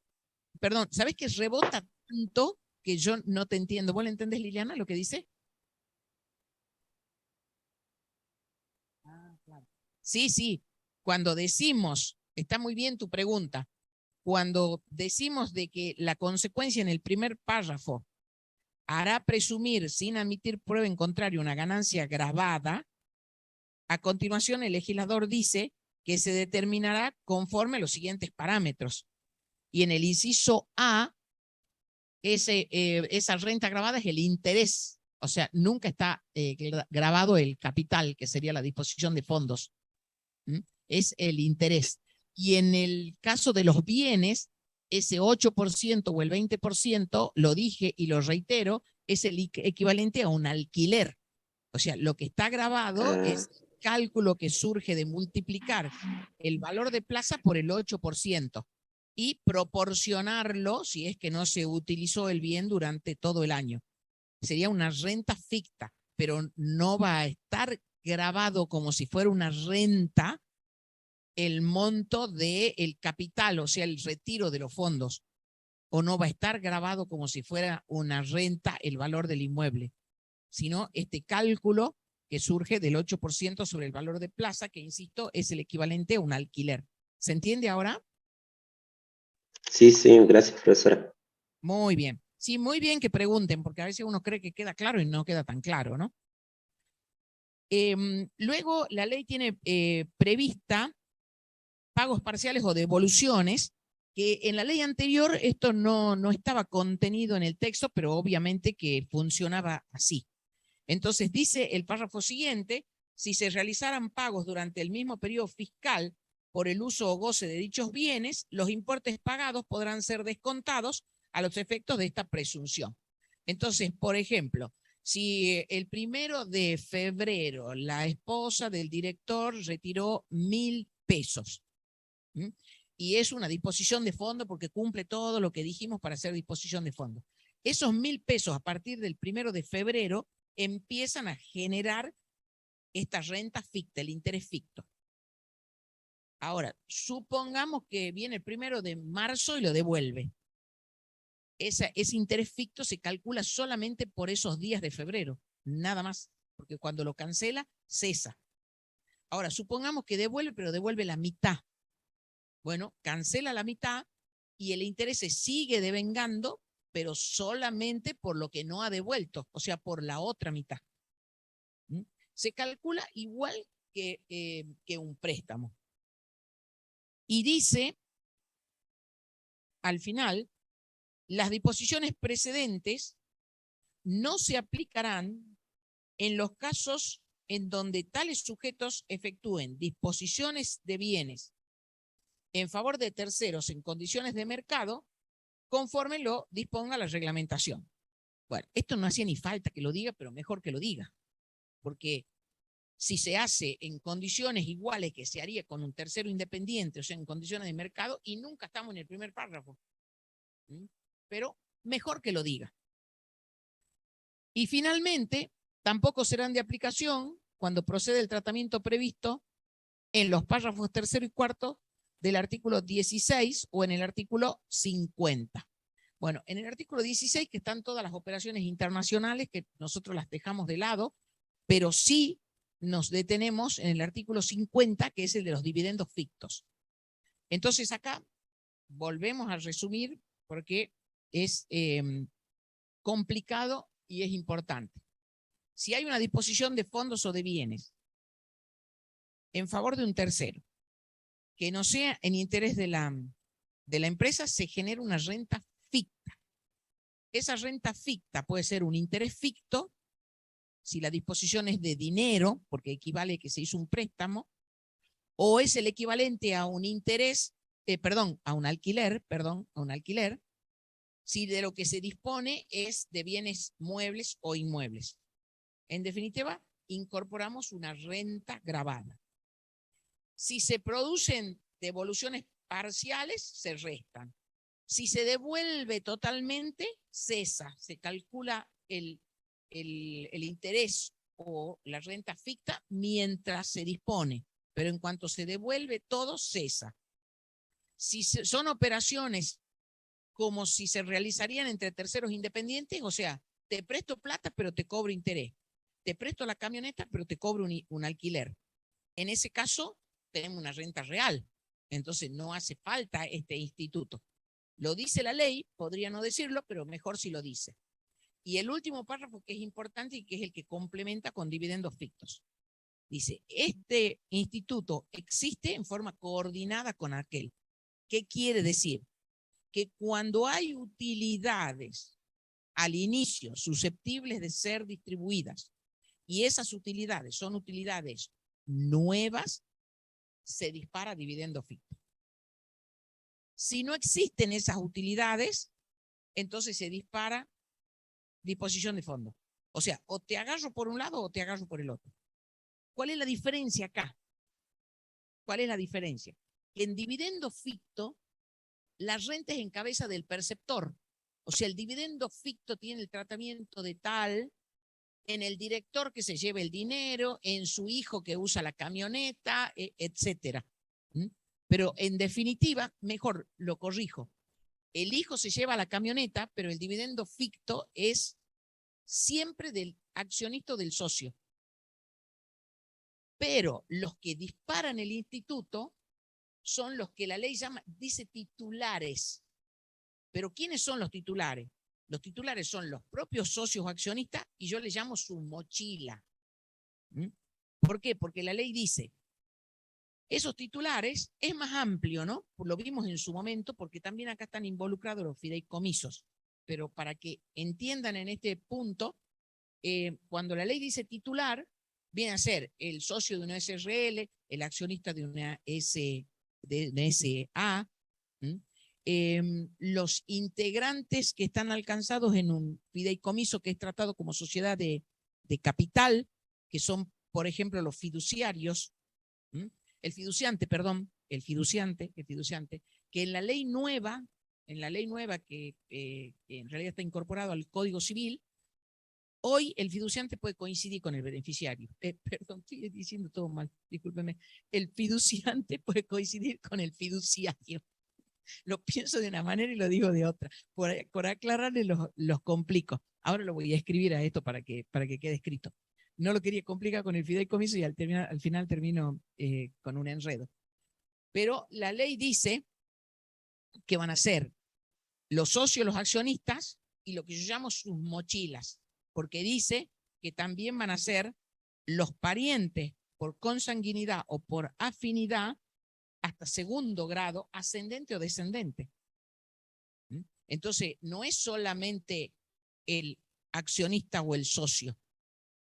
Perdón, ¿sabes que rebota tanto que yo no te entiendo? ¿Vos le entendés, Liliana, lo que dice? Ah, claro. Sí, sí. Cuando decimos, está muy bien tu pregunta, cuando decimos de que la consecuencia en el primer párrafo hará presumir sin admitir prueba en contrario una ganancia gravada, a continuación el legislador dice que se determinará conforme a los siguientes parámetros. Y en el inciso A, esa renta gravada es el interés, o sea, nunca está gravado el capital, que sería la disposición de fondos. Es el interés. Y en el caso de los bienes, ese 8% o el 20%, lo dije y lo reitero, es el equivalente a un alquiler. O sea, lo que está grabado es el cálculo que surge de multiplicar el valor de plaza por el 8% y proporcionarlo si es que no se utilizó el bien durante todo el año. Sería una renta ficta, pero no va a estar grabado como si fuera una renta el monto del capital, o sea, el retiro de los fondos, o no va a estar grabado como si fuera una renta el valor del inmueble, sino este cálculo que surge del 8% sobre el valor de plaza, que insisto, es el equivalente a un alquiler. ¿Se entiende ahora? Sí, sí, gracias, profesora. Muy bien. Sí, muy bien que pregunten, porque a veces uno cree que queda claro y no queda tan claro, ¿no? Luego, la ley tiene prevista pagos parciales o devoluciones, que en la ley anterior esto no estaba contenido en el texto, pero obviamente que funcionaba así. Entonces dice el párrafo siguiente, si se realizaran pagos durante el mismo periodo fiscal por el uso o goce de dichos bienes, los importes pagados podrán ser descontados a los efectos de esta presunción. Entonces, por ejemplo, si el 1 de febrero la esposa del director retiró 1.000 pesos, y es una disposición de fondo porque cumple todo lo que dijimos para hacer disposición de fondo. Esos 1.000 pesos a partir del 1 de febrero empiezan a generar esta renta ficta, el interés ficto. Ahora, supongamos que viene el 1 de marzo y lo devuelve. Ese interés ficto se calcula solamente por esos días de febrero, nada más, porque cuando lo cancela, cesa. Ahora, supongamos que devuelve, pero devuelve la mitad. Bueno, cancela la mitad y el interés se sigue devengando, pero solamente por lo que no ha devuelto, o sea, por la otra mitad. Se calcula igual que un préstamo. Y dice, al final, las disposiciones precedentes no se aplicarán en los casos en donde tales sujetos efectúen disposiciones de bienes en favor de terceros en condiciones de mercado, conforme lo disponga la reglamentación. Bueno, esto no hacía ni falta que lo diga, pero mejor que lo diga, porque si se hace en condiciones iguales que se haría con un tercero independiente, o sea, en condiciones de mercado, y nunca estamos en el primer párrafo. Pero mejor que lo diga. Y finalmente, tampoco serán de aplicación cuando procede el tratamiento previsto en los párrafos tercero y cuarto del artículo 16 o en el artículo 50. Bueno, en el artículo 16, que están todas las operaciones internacionales, que nosotros las dejamos de lado, pero sí nos detenemos en el artículo 50, que es el de los dividendos fictos. Entonces acá volvemos a resumir porque es complicado y es importante. Si hay una disposición de fondos o de bienes en favor de un tercero, que no sea en interés de la empresa, se genera una renta ficta. Esa renta ficta puede ser un interés ficto, si la disposición es de dinero, porque equivale a que se hizo un préstamo, o es el equivalente a un interés, a un alquiler, si de lo que se dispone es de bienes muebles o inmuebles. En definitiva, incorporamos una renta gravada. Si se producen devoluciones parciales, se restan. Si se devuelve totalmente, cesa, se calcula el interés o la renta ficta mientras se dispone, pero en cuanto se devuelve todo, cesa. Si son operaciones como si se realizarían entre terceros independientes, o sea, te presto plata, pero te cobro interés. Te presto la camioneta, pero te cobro un alquiler. En ese caso, tenemos una renta real. Entonces no hace falta este instituto. Lo dice la ley, podría no decirlo, pero mejor si lo dice. Y el último párrafo que es importante y que es el que complementa con dividendos fictos. Dice, este instituto existe en forma coordinada con aquel. ¿Qué quiere decir? Que cuando hay utilidades al inicio susceptibles de ser distribuidas y esas utilidades son utilidades nuevas, se dispara dividendo ficto. Si no existen esas utilidades, entonces se dispara disposición de fondos. O sea, o te agarro por un lado o te agarro por el otro. ¿Cuál es la diferencia acá? ¿Cuál es la diferencia? En dividendo ficto, la renta es en cabeza del perceptor. O sea, el dividendo ficto tiene el tratamiento de tal en el director que se lleve el dinero, en su hijo que usa la camioneta, etcétera. Pero en definitiva, mejor lo corrijo. El hijo se lleva la camioneta, pero el dividendo ficto es siempre del accionista o del socio. Pero los que disparan el instituto son los que la ley dice titulares. Pero ¿quiénes son los titulares? Los titulares son los propios socios o accionistas y yo les llamo su mochila. ¿Por qué? Porque la ley dice, esos titulares es más amplio, ¿no? Lo vimos en su momento porque también acá están involucrados los fideicomisos. Pero para que entiendan en este punto, cuando la ley dice titular, viene a ser el socio de una SRL, el accionista de una SA, los integrantes que están alcanzados en un fideicomiso que es tratado como sociedad de capital, que son, por ejemplo, los fiduciarios, el fiduciante, que en la ley nueva que en realidad está incorporado al Código Civil, hoy el fiduciante puede coincidir con el beneficiario. Perdón, estoy diciendo todo mal, discúlpeme. El fiduciante puede coincidir con el fiduciario. Lo pienso de una manera y lo digo de otra. Por aclararle los complico. Ahora lo voy a escribir a esto para que quede escrito. No lo quería complicar con el fideicomiso y al final termino con un enredo. Pero la ley dice que van a ser los socios, los accionistas y lo que yo llamo sus mochilas, porque dice que también van a ser los parientes por consanguinidad o por afinidad hasta segundo grado, ascendente o descendente. Entonces, no es solamente el accionista o el socio,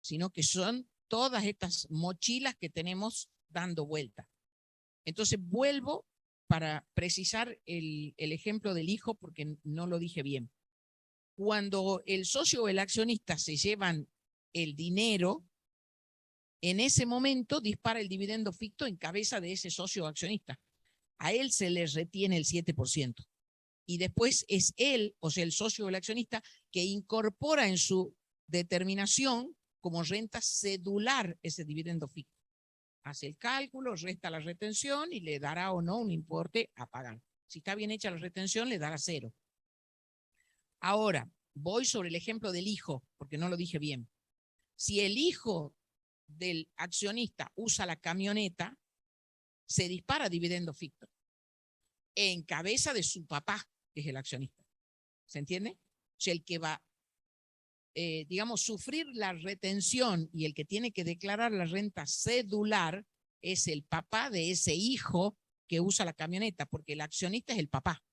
sino que son todas estas mochilas que tenemos dando vuelta. Entonces, vuelvo para precisar el ejemplo del hijo, porque no lo dije bien. Cuando el socio o el accionista se llevan el dinero, en ese momento dispara el dividendo ficto en cabeza de ese socio o accionista. A él se le retiene el 7%. Y después es él, o sea, el socio o el accionista, que incorpora en su determinación como renta cedular ese dividendo ficto. Hace el cálculo, resta la retención y le dará o no un importe a pagar. Si está bien hecha la retención, le dará 0. Ahora, voy sobre el ejemplo del hijo, porque no lo dije bien. Si el hijo del accionista usa la camioneta, se dispara dividendo ficto en cabeza de su papá, que es el accionista. ¿Se entiende? O sea, el que va, digamos, sufrir la retención y el que tiene que declarar la renta cedular es el papá de ese hijo que usa la camioneta, porque el accionista es el papá.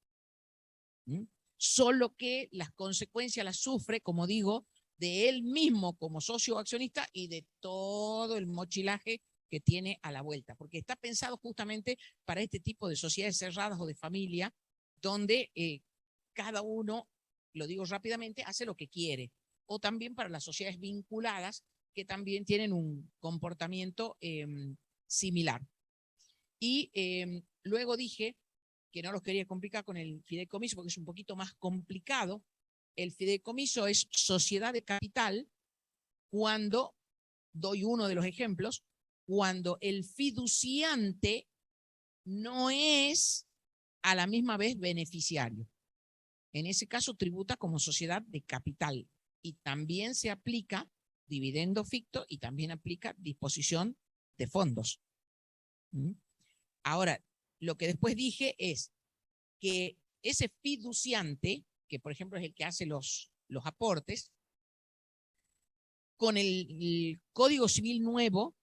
Solo que las consecuencias las sufre, como digo, de él mismo como socio accionista y de todo el mochilaje que tiene a la vuelta, porque está pensado justamente para este tipo de sociedades cerradas o de familia, donde cada uno, lo digo rápidamente, hace lo que quiere, o también para las sociedades vinculadas que también tienen un comportamiento similar. Y luego dije que no los quería complicar con el fideicomiso porque es un poquito más complicado. El fideicomiso es sociedad de capital cuando, doy uno de los ejemplos, cuando el fiduciante no es a la misma vez beneficiario. En ese caso tributa como sociedad de capital y también se aplica dividendo ficto y también aplica disposición de fondos. Ahora, lo que después dije es que ese fiduciante, que por ejemplo es el que hace los aportes, con el Código Civil nuevo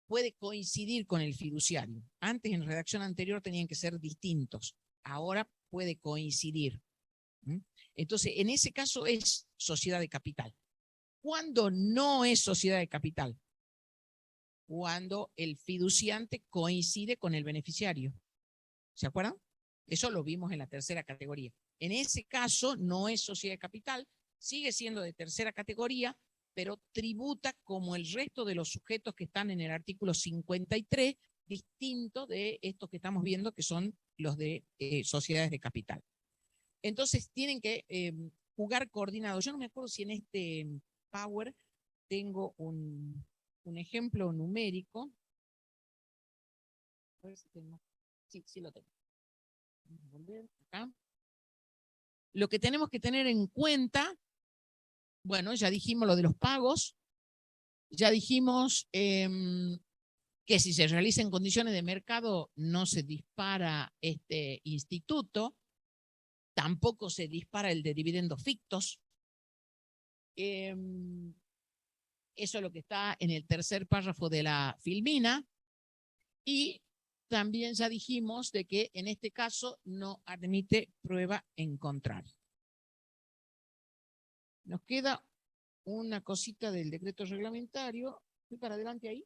puede coincidir con el fiduciario. Antes, en redacción anterior, tenían que ser distintos. Ahora puede coincidir. Entonces, en ese caso es sociedad de capital. ¿Cuándo no es sociedad de capital? Cuando el fiduciante coincide con el beneficiario. ¿Se acuerdan? Eso lo vimos en la tercera categoría. En ese caso no es sociedad de capital, sigue siendo de tercera categoría, pero tributa como el resto de los sujetos que están en el artículo 53, distinto de estos que estamos viendo, que son los de sociedades de capital. Entonces tienen que jugar coordinados. Yo no me acuerdo si en este Power tengo un ejemplo numérico. A ver si tengo. Sí lo tengo. Vamos a volver acá. Lo que tenemos que tener en cuenta, bueno, ya dijimos lo de los pagos, ya dijimos que si se realiza en condiciones de mercado no se dispara este instituto, tampoco se dispara el de dividendos fictos. Eso es lo que está en el tercer párrafo de la filmina. Y también ya dijimos de que en este caso no admite prueba en contrario. Nos queda una cosita del decreto reglamentario. ¿Fui para adelante ahí?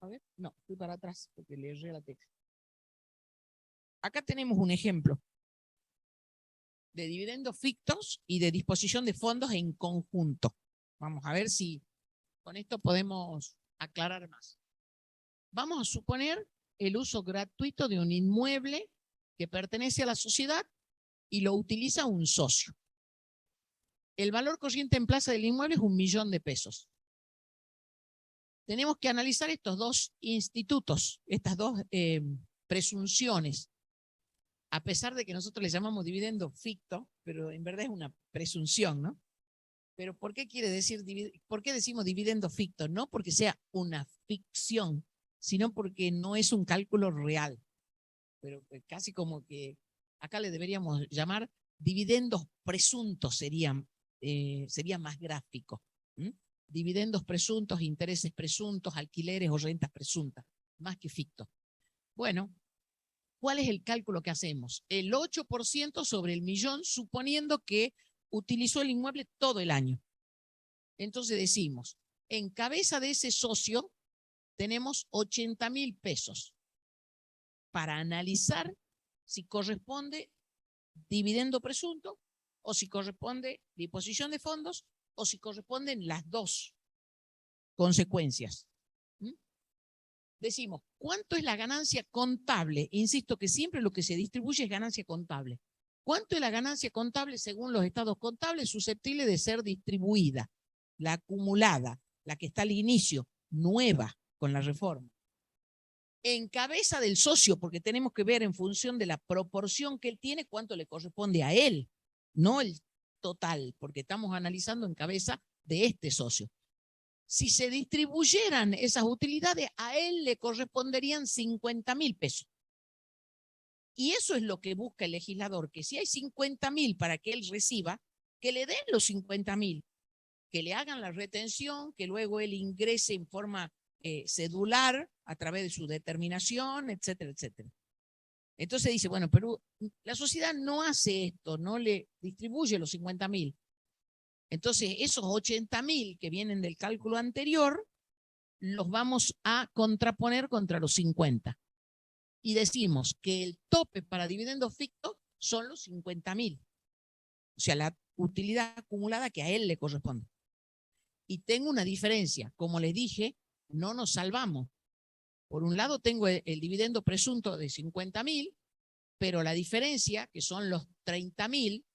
A ver, no, fui para atrás porque le erré la tecla. Acá tenemos un ejemplo de dividendos fictos y de disposición de fondos en conjunto. Vamos a ver si con esto podemos aclarar más. Vamos a suponer el uso gratuito de un inmueble que pertenece a la sociedad y lo utiliza un socio. El valor corriente en plaza del inmueble es 1.000.000 de pesos. Tenemos que analizar estos dos institutos, estas dos presunciones, a pesar de que nosotros le llamamos dividendo ficto, pero en verdad es una presunción, ¿no? Pero ¿por qué decimos dividendo ficto? No porque sea una ficción, sino porque no es un cálculo real. Pero casi como que acá le deberíamos llamar dividendos presuntos, sería más gráfico. Dividendos presuntos, intereses presuntos, alquileres o rentas presuntas, más que ficto. Bueno, ¿cuál es el cálculo que hacemos? El 8% sobre el 1.000.000, suponiendo que utilizó el inmueble todo el año. Entonces decimos, en cabeza de ese socio tenemos 80.000 pesos para analizar si corresponde dividendo presunto o si corresponde disposición de fondos o si corresponden las dos consecuencias. Decimos, ¿cuánto es la ganancia contable? Insisto que siempre lo que se distribuye es ganancia contable. ¿Cuánto es la ganancia contable según los estados contables susceptible de ser distribuida? La acumulada, la que está al inicio, nueva con la reforma. En cabeza del socio, porque tenemos que ver en función de la proporción que él tiene cuánto le corresponde a él, no el total, porque estamos analizando en cabeza de este socio. Si se distribuyeran esas utilidades, a él le corresponderían 50.000 pesos. Y eso es lo que busca el legislador, que si hay 50.000 para que él reciba, que le den los 50.000, que le hagan la retención, que luego él ingrese en forma cedular a través de su determinación, etcétera, etcétera. Entonces dice, bueno, pero la sociedad no hace esto, no le distribuye los 50.000. Entonces, esos 80.000 que vienen del cálculo anterior, los vamos a contraponer contra los 50. Y decimos que el tope para dividendos fictos son los 50.000. O sea, la utilidad acumulada que a él le corresponde. Y tengo una diferencia. Como les dije, no nos salvamos. Por un lado tengo el dividendo presunto de 50.000, pero la diferencia, que son los 30.000,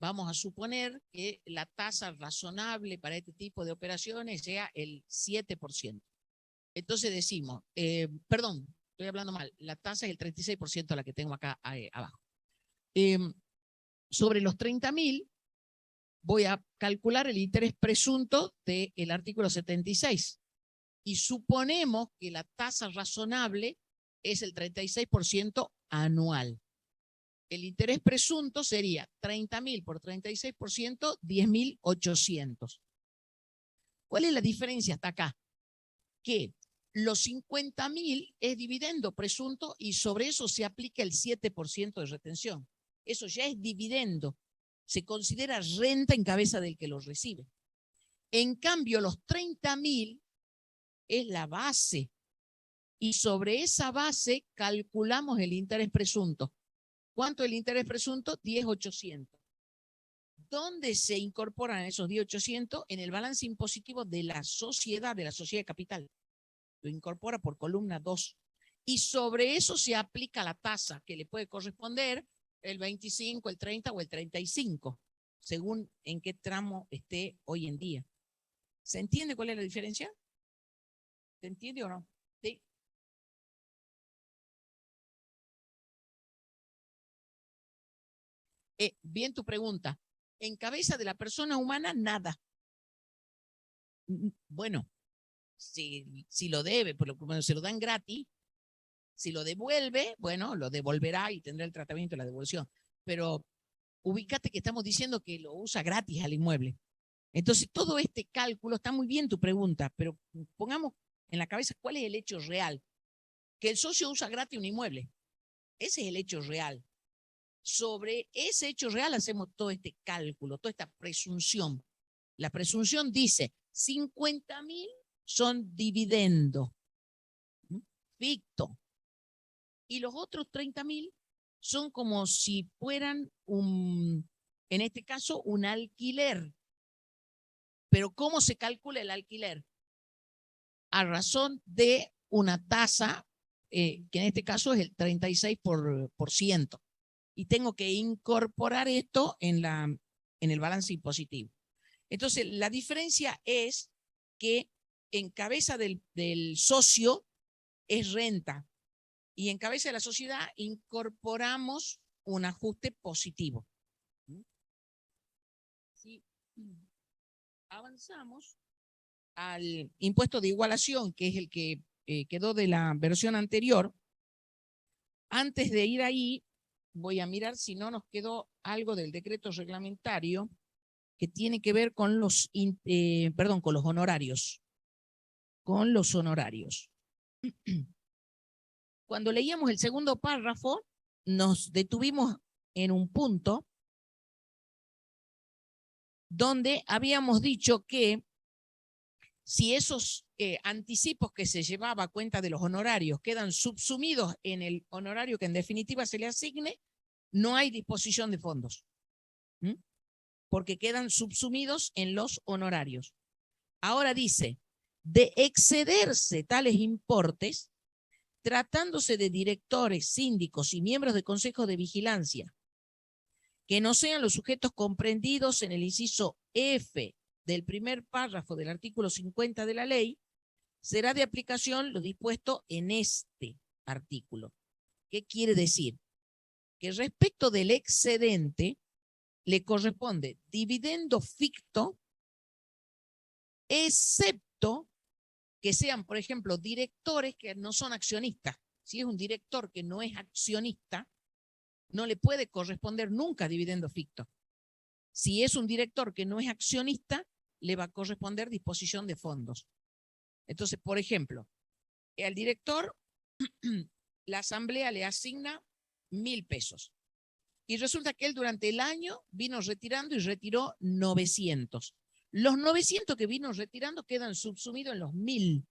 vamos a suponer que la tasa razonable para este tipo de operaciones sea el 7%. Entonces decimos, perdón, estoy hablando mal, la tasa es el 36% la que tengo acá abajo. Sobre los 30.000, voy a calcular el interés presunto del artículo 76. Y suponemos que la tasa razonable es el 36% anual. El interés presunto sería 30.000 por 36%, 10.800. ¿Cuál es la diferencia hasta acá? Que los 50.000 es dividendo presunto y sobre eso se aplica el 7% de retención. Eso ya es dividendo. Se considera renta en cabeza del que lo recibe. En cambio, los 30.000 es la base. Y sobre esa base calculamos el interés presunto. ¿Cuánto es el interés presunto? 10.800. ¿Dónde se incorporan esos 10.800? En el balance impositivo de la sociedad de capital. Lo incorpora por columna 2. Y sobre eso se aplica la tasa que le puede corresponder el 25, el 30 o el 35, según en qué tramo esté hoy en día. ¿Se entiende cuál es la diferencia? ¿Se entiende o no? Sí. Bien tu pregunta. En cabeza de la persona humana, nada. Bueno, si lo debe, bueno, se lo dan gratis, si lo devuelve, bueno, lo devolverá y tendrá el tratamiento de la devolución. Pero ubícate que estamos diciendo que lo usa gratis al inmueble. Entonces, todo este cálculo, está muy bien tu pregunta, pero pongamos en la cabeza cuál es el hecho real. Que el socio usa gratis un inmueble. Ese es el hecho real. Sobre ese hecho real hacemos todo este cálculo, toda esta presunción. La presunción dice 50.000 son dividendos, ficto, y los otros 30.000 son como si fueran en este caso, un alquiler. Pero ¿cómo se calcula el alquiler? A razón de una tasa, que en este caso es el 36%. Y tengo que incorporar esto en el balance impositivo. Entonces, la diferencia es que en cabeza del socio es renta y en cabeza de la sociedad incorporamos un ajuste positivo. Si avanzamos al impuesto de igualación, que es el que quedó de la versión anterior, antes de ir ahí, voy a mirar si no nos quedó algo del decreto reglamentario que tiene que ver con con los honorarios. Con los honorarios. Cuando leíamos el segundo párrafo, nos detuvimos en un punto donde habíamos dicho que si esos anticipos que se llevaba a cuenta de los honorarios quedan subsumidos en el honorario que en definitiva se le asigne, no hay disposición de fondos, porque quedan subsumidos en los honorarios. Ahora dice, de excederse tales importes, tratándose de directores, síndicos y miembros de consejos de vigilancia, que no sean los sujetos comprendidos en el inciso F del primer párrafo del artículo 50 de la ley, será de aplicación lo dispuesto en este artículo. ¿Qué quiere decir? Que respecto del excedente le corresponde dividendo ficto, excepto que sean, por ejemplo, directores que no son accionistas. Si es un director que no es accionista, no le puede corresponder nunca dividendo ficto. Si es un director que no es accionista, le va a corresponder disposición de fondos. Entonces, por ejemplo, al director, la asamblea le asigna 1.000 pesos. Y resulta que él durante el año vino retirando y retiró 900. Los 900 que vino retirando quedan subsumidos en los 1.000.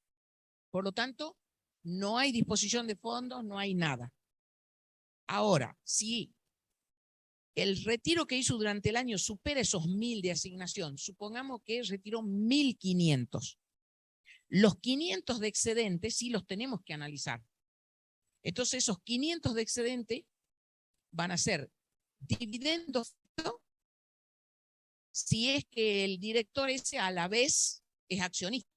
Por lo tanto, no hay disposición de fondos, no hay nada. Ahora, si el retiro que hizo durante el año supera esos 1.000 de asignación, supongamos que retiró 1.500. Los 500 de excedente sí los tenemos que analizar. Entonces, esos 500 de excedente van a ser dividendos si es que el director ese a la vez es accionista.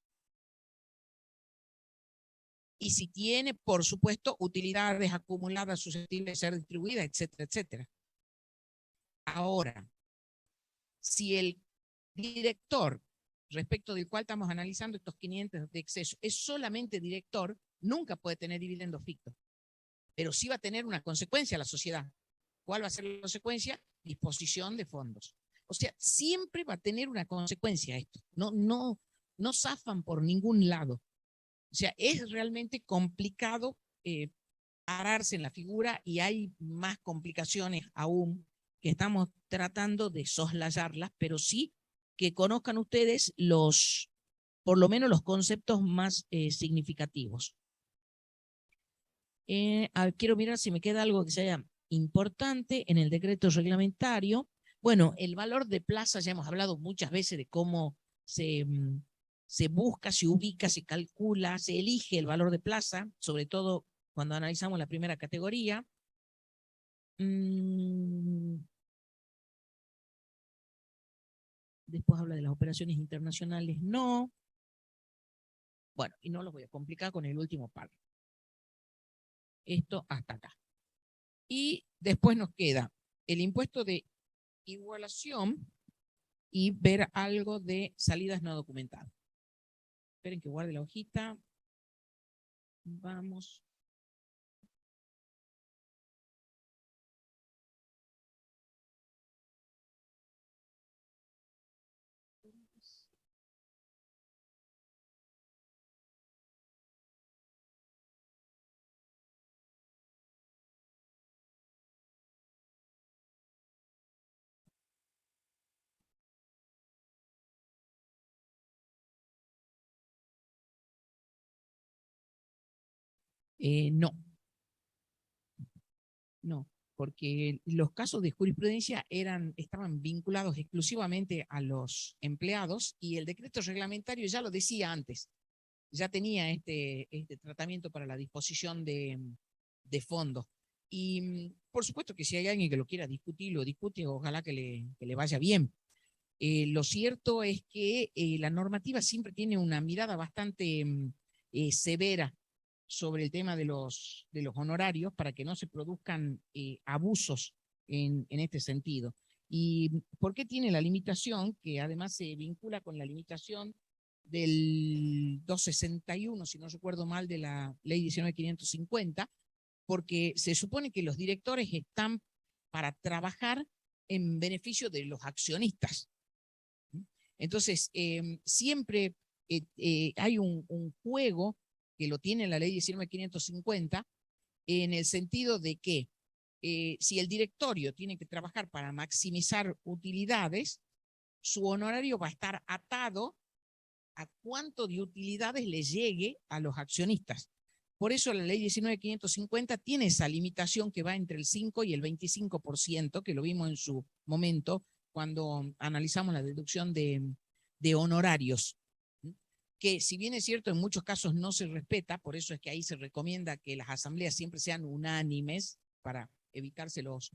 Y si tiene, por supuesto, utilidades acumuladas susceptibles de ser distribuidas, etcétera, etcétera. Ahora, si el director, respecto del cual estamos analizando estos 500 de exceso, es solamente director, nunca puede tener dividendos fictos. pero sí va a tener una consecuencia a la sociedad. ¿Cuál va a ser la consecuencia? Disposición de fondos. O sea, siempre va a tener una consecuencia esto. No zafan por ningún lado. O sea, es realmente complicado pararse en la figura y hay más complicaciones aún que estamos tratando de soslayarlas, pero sí que conozcan ustedes por lo menos los conceptos más significativos. Quiero mirar si me queda algo que sea importante en el decreto reglamentario. Bueno, el valor de plaza, ya hemos hablado muchas veces de cómo se busca, se ubica, se calcula, se elige el valor de plaza, sobre todo cuando analizamos la primera categoría. Después habla de las operaciones internacionales, no. Bueno, y no los voy a complicar con el último párrafo. Esto hasta acá. Y después nos queda el impuesto de igualación y ver algo de salidas no documentadas. Esperen que guarde la hojita. Vamos. No, porque los casos de jurisprudencia estaban vinculados exclusivamente a los empleados y el decreto reglamentario ya lo decía antes, ya tenía este tratamiento para la disposición de fondos. Y por supuesto que si hay alguien que lo quiera discutir, lo discute, ojalá que le vaya bien. Lo cierto es que la normativa siempre tiene una mirada bastante severa sobre el tema de los honorarios para que no se produzcan abusos en este sentido. ¿Y por qué tiene la limitación? Que además se vincula con la limitación del 261, si no recuerdo mal, de la ley 19.550, porque se supone que los directores están para trabajar en beneficio de los accionistas. Entonces, siempre hay un juego que lo tiene la ley 19.550 en el sentido de que si el directorio tiene que trabajar para maximizar utilidades, su honorario va a estar atado a cuánto de utilidades le llegue a los accionistas. Por eso la ley 19.550 tiene esa limitación que va entre el 5 y el 25%, que lo vimos en su momento cuando analizamos la deducción de honorarios, que si bien es cierto en muchos casos no se respeta, por eso es que ahí se recomienda que las asambleas siempre sean unánimes para evitarse los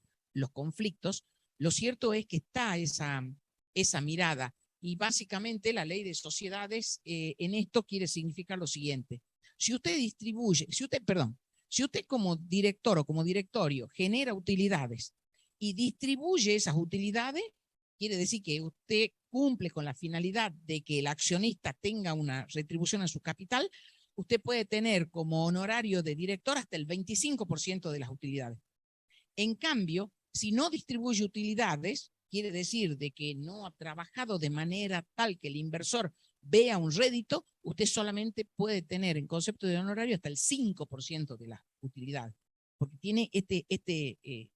conflictos, lo cierto es que está esa mirada y básicamente la ley de sociedades en esto quiere significar lo siguiente. Si usted como director o como directorio genera utilidades y distribuye esas utilidades, quiere decir que usted cumple con la finalidad de que el accionista tenga una retribución a su capital, usted puede tener como honorario de director hasta el 25% de las utilidades. En cambio, si no distribuye utilidades, quiere decir de que no ha trabajado de manera tal que el inversor vea un rédito, usted solamente puede tener en concepto de honorario hasta el 5% de las utilidades, porque tiene este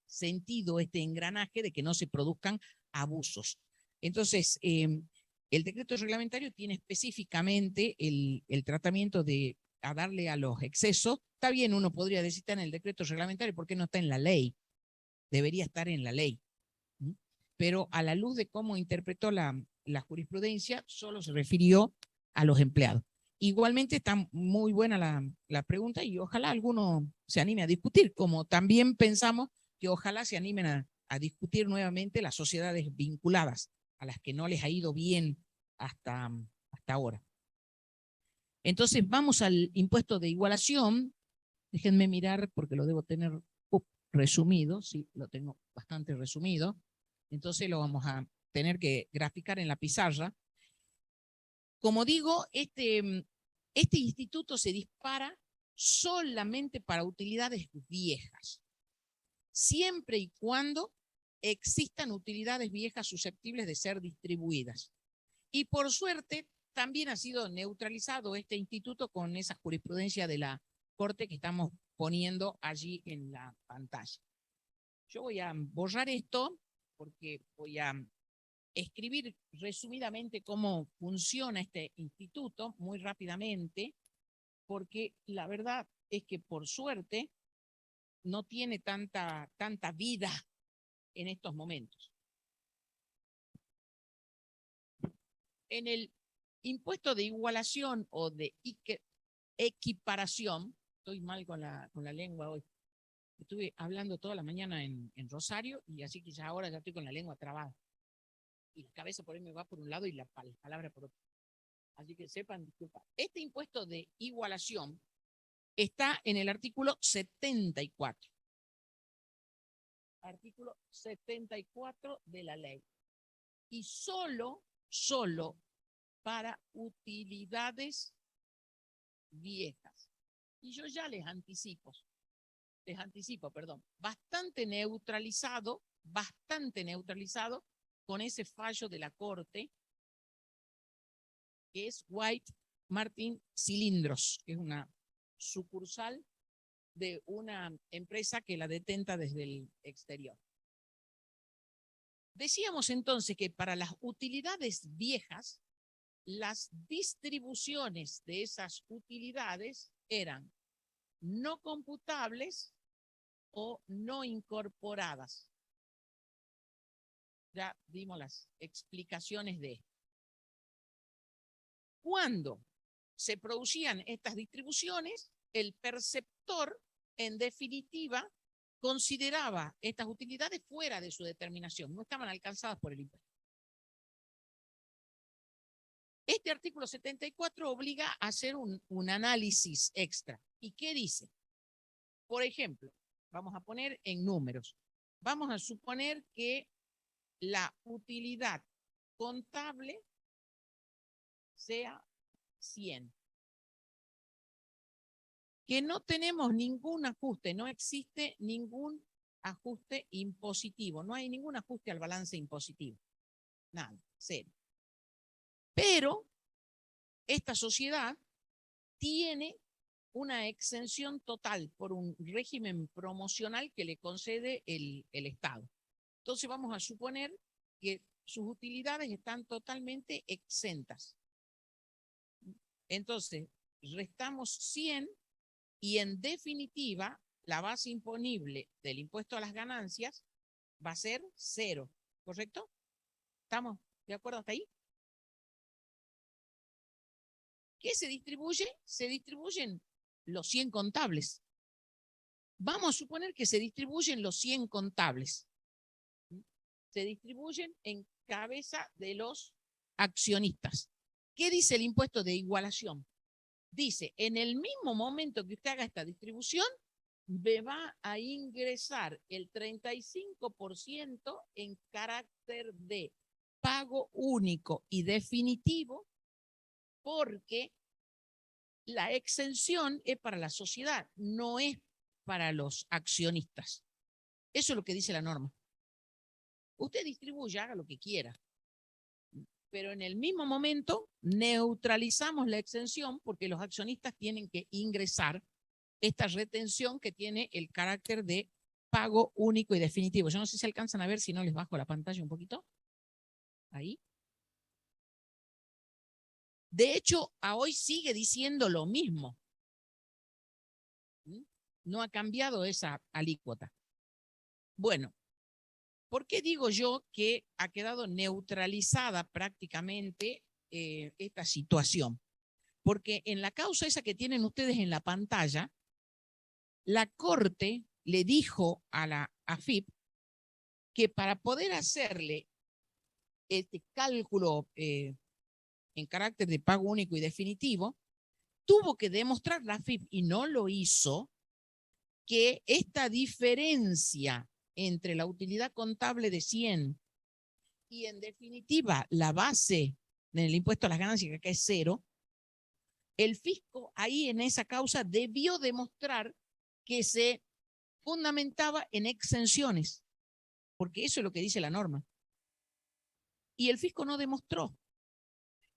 sentido, este engranaje de que no se produzcan abusos. Entonces, el decreto reglamentario tiene específicamente el tratamiento de a darle a los excesos. Está bien, uno podría decir está en el decreto reglamentario, ¿por qué no está en la ley? Debería estar en la ley. Pero a la luz de cómo interpretó la jurisprudencia, solo se refirió a los empleados. Igualmente está muy buena la pregunta y ojalá alguno se anime a discutir, como también pensamos que ojalá se animen a discutir nuevamente las sociedades vinculadas, a las que no les ha ido bien hasta ahora. Entonces vamos al impuesto de igualación. Déjenme mirar porque lo debo tener resumido, sí, lo tengo bastante resumido. Entonces lo vamos a tener que graficar en la pizarra. Como digo, este instituto se dispara solamente para utilidades viejas, siempre y cuando existan utilidades viejas susceptibles de ser distribuidas. Y por suerte, también ha sido neutralizado este instituto con esa jurisprudencia de la Corte que estamos poniendo allí en la pantalla. Yo voy a borrar esto porque voy a escribir resumidamente cómo funciona este instituto muy rápidamente, porque la verdad es que por suerte no tiene tanta vida en estos momentos. En el impuesto de igualación o de equiparación, estoy mal con la lengua hoy, estuve hablando toda la mañana en Rosario y así que ya ahora ya estoy con la lengua trabada. Y la cabeza por ahí me va por un lado y la palabra por otro. Así que sepan, disculpa. Este impuesto de igualación está en el artículo 74. Artículo 74 de la ley. Y solo para utilidades viejas. Y yo ya les anticipo, bastante neutralizado con ese fallo de la Corte, que es White Martin Cilindros, que es una sucursal de una empresa que la detenta desde el exterior. Decíamos entonces que para las utilidades viejas, las distribuciones de esas utilidades eran no computables o no incorporadas. Ya dimos las explicaciones de esto. Cuando se producían estas distribuciones, el perceptor, en definitiva, consideraba estas utilidades fuera de su determinación, no estaban alcanzadas por el impuesto. Este artículo 74 obliga a hacer un análisis extra. ¿Y qué dice? Por ejemplo, vamos a poner en números. Vamos a suponer que la utilidad contable sea 100. Que no tenemos ningún ajuste, no existe ningún ajuste impositivo, no hay ningún ajuste al balance impositivo. Nada, cero. Pero esta sociedad tiene una exención total por un régimen promocional que le concede el Estado. Entonces vamos a suponer que sus utilidades están totalmente exentas. Entonces, restamos 100 y en definitiva, la base imponible del impuesto a las ganancias va a ser 0, ¿correcto? ¿Estamos de acuerdo hasta ahí? ¿Qué se distribuye? Se distribuyen los 100 contables. Vamos a suponer que se distribuyen los 100 contables. Se distribuyen en cabeza de los accionistas. ¿Qué dice el impuesto de igualación? Dice, en el mismo momento que usted haga esta distribución, me va a ingresar el 35% en carácter de pago único y definitivo, porque la exención es para la sociedad, no es para los accionistas. Eso es lo que dice la norma. Usted distribuye, haga lo que quiera, pero en el mismo momento neutralizamos la exención porque los accionistas tienen que ingresar esta retención que tiene el carácter de pago único y definitivo. Yo no sé si alcanzan a ver, si no les bajo la pantalla un poquito. Ahí. De hecho, a hoy sigue diciendo lo mismo. No ha cambiado esa alícuota. Bueno, ¿por qué digo yo que ha quedado neutralizada prácticamente esta situación? Porque en la causa esa que tienen ustedes en la pantalla, la Corte le dijo a la AFIP que para poder hacerle este cálculo en carácter de pago único y definitivo, tuvo que demostrar la AFIP, y no lo hizo, que esta diferencia entre la utilidad contable de 100 y en definitiva la base del impuesto a las ganancias, que acá es 0, El fisco ahí en esa causa debió demostrar que se fundamentaba en exenciones, porque eso es lo que dice la norma. Y el fisco no demostró.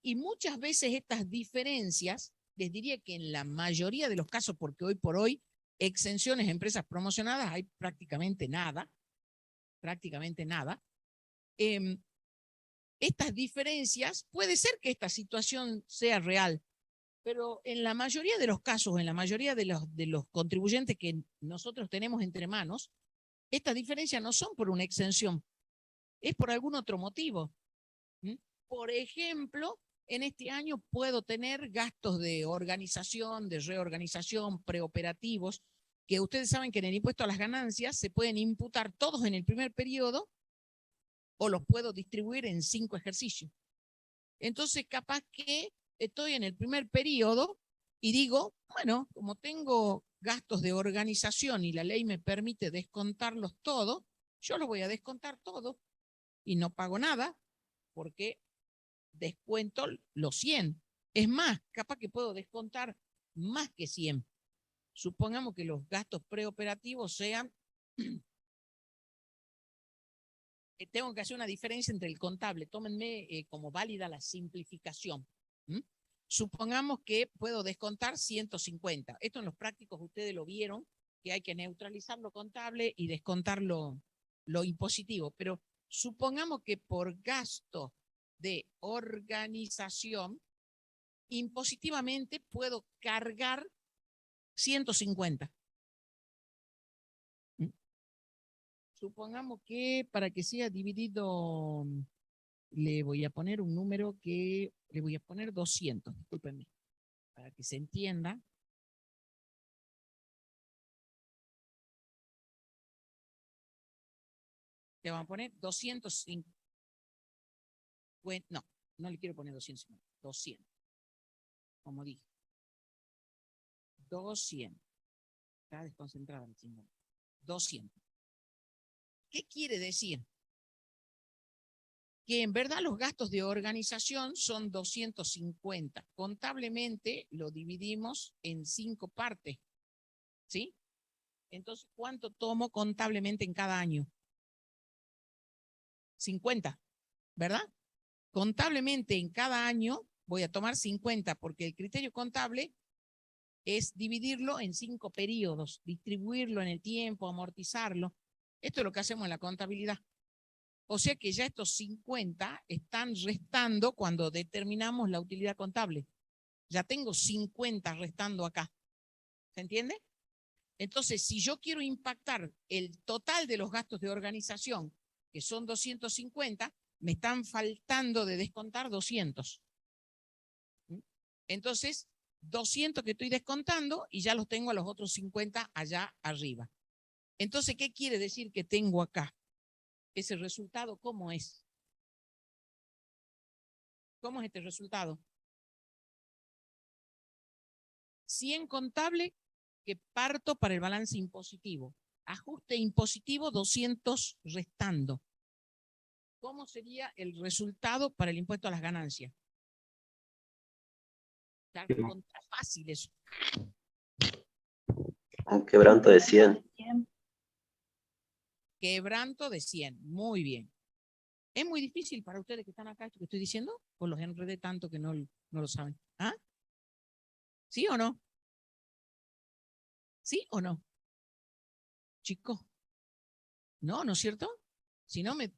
Y muchas veces estas diferencias, les diría que en la mayoría de los casos, porque hoy por hoy, exenciones a empresas promocionadas hay prácticamente nada, estas diferencias, puede ser que esta situación sea real, pero en la mayoría de los casos, en la mayoría de los contribuyentes que nosotros tenemos entre manos, estas diferencias no son por una exención, es por algún otro motivo. Por ejemplo, en este año puedo tener gastos de organización, de reorganización, preoperativos, que ustedes saben que en el impuesto a las ganancias se pueden imputar todos en el primer periodo o los puedo distribuir en 5 ejercicios. Entonces, capaz que estoy en el primer periodo y digo, bueno, como tengo gastos de organización y la ley me permite descontarlos todos, yo los voy a descontar todos y no pago nada porque descuento los 100. Es más, capaz que puedo descontar más que 100. Supongamos que los gastos preoperativos sean... tengo que hacer una diferencia entre el contable. Tómenme como válida la simplificación. Supongamos que puedo descontar 150. Esto en los prácticos ustedes lo vieron, que hay que neutralizar lo contable y descontar lo impositivo. Pero supongamos que por gasto de organización, impositivamente puedo cargar 150. Supongamos que para que sea dividido, le voy a poner un número que le voy a poner 200, discúlpenme, para que se entienda. Le vamos a poner 250. No, no le quiero poner 250, 200. Como dije. 200. Está desconcentrada el símbolo. 200. ¿Qué quiere decir? Que en verdad los gastos de organización son 250. Contablemente lo dividimos en 5 partes. ¿Sí? Entonces, ¿cuánto tomo contablemente en cada año? 50, ¿verdad? Contablemente en cada año voy a tomar 50 porque el criterio contable es dividirlo en 5 periodos, distribuirlo en el tiempo, amortizarlo. Esto es lo que hacemos en la contabilidad. O sea que ya estos 50 están restando cuando determinamos la utilidad contable. Ya tengo 50 restando acá. ¿Se entiende? Entonces, si yo quiero impactar el total de los gastos de organización, que son 250, me están faltando de descontar 200. Entonces, 200 que estoy descontando y ya los tengo a los otros 50 allá arriba. Entonces, ¿qué quiere decir que tengo acá? Ese resultado, ¿cómo es? ¿Cómo es este resultado? 100 contable que parto para el balance impositivo. Ajuste impositivo 200 restando. ¿Cómo sería el resultado para el impuesto a las ganancias? Claro, fácil eso. Un quebranto de 100. Quebranto de 100. Muy bien. ¿Es muy difícil para ustedes que están acá esto que estoy diciendo? ¿O los enredé tanto que no lo saben? ¿Ah? ¿Sí o no? ¿Sí o no? Chicos. No, ¿no es cierto? Si no me...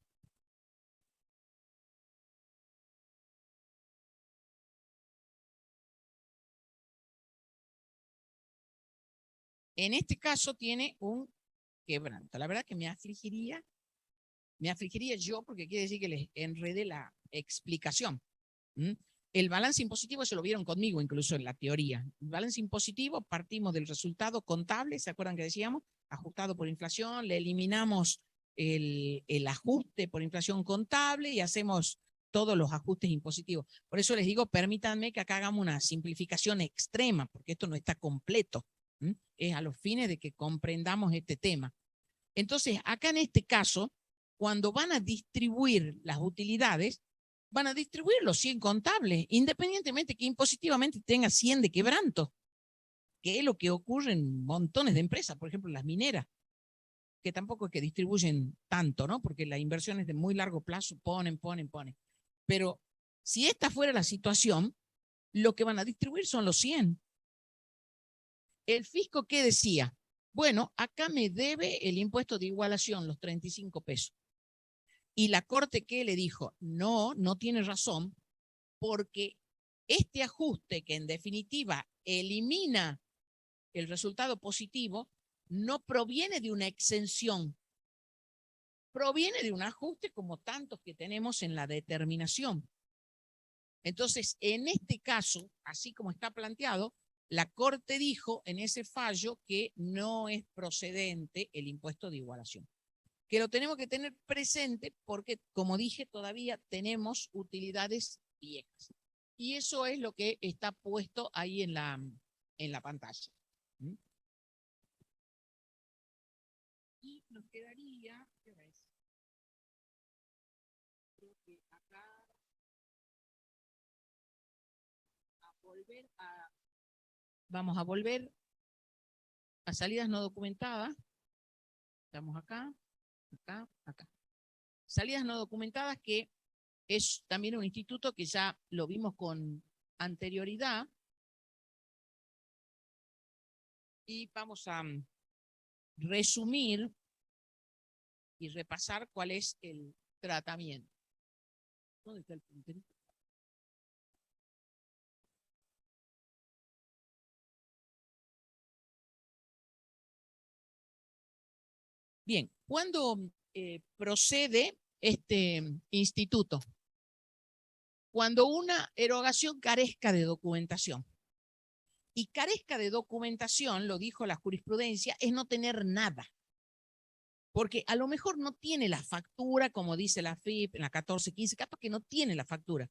En este caso tiene un quebranto. La verdad que me afligiría yo porque quiere decir que les enredé la explicación. El balance impositivo se lo vieron conmigo incluso en la teoría. El balance impositivo partimos del resultado contable, ¿se acuerdan que decíamos? Ajustado por inflación, le eliminamos el ajuste por inflación contable y hacemos todos los ajustes impositivos. Por eso les digo, permítanme que acá hagamos una simplificación extrema, porque esto no está completo. Es a los fines de que comprendamos este tema. Entonces, acá en este caso, cuando van a distribuir las utilidades, van a distribuir los 100 contables, independientemente que impositivamente tenga 100 de quebranto, que es lo que ocurre en montones de empresas, por ejemplo, las mineras, que tampoco es que distribuyen tanto, ¿no? Porque la inversión es de muy largo plazo, ponen. Pero si esta fuera la situación, lo que van a distribuir son los 100. El fisco, ¿qué decía? Bueno, acá me debe el impuesto de igualación, los 35 pesos. Y la corte, ¿qué le dijo? No, no tiene razón, porque este ajuste que en definitiva elimina el resultado positivo no proviene de una exención, proviene de un ajuste como tantos que tenemos en la determinación. Entonces, en este caso, así como está planteado, la Corte dijo en ese fallo que no es procedente el impuesto de igualación, que lo tenemos que tener presente porque, como dije, todavía tenemos utilidades viejas. Y eso es lo que está puesto ahí en la pantalla. Y nos quedaría, ¿qué ves? Creo que acá vamos a volver a salidas no documentadas. Estamos acá. Salidas no documentadas, que es también un instituto que ya lo vimos con anterioridad. Y vamos a resumir y repasar cuál es el tratamiento. ¿Dónde está el punterito? Bien, ¿cuándo procede este instituto? Cuando una erogación carezca de documentación. Y carezca de documentación, lo dijo la jurisprudencia, es no tener nada. Porque a lo mejor no tiene la factura, como dice la FIP en la 1415, capaz que no tiene la factura,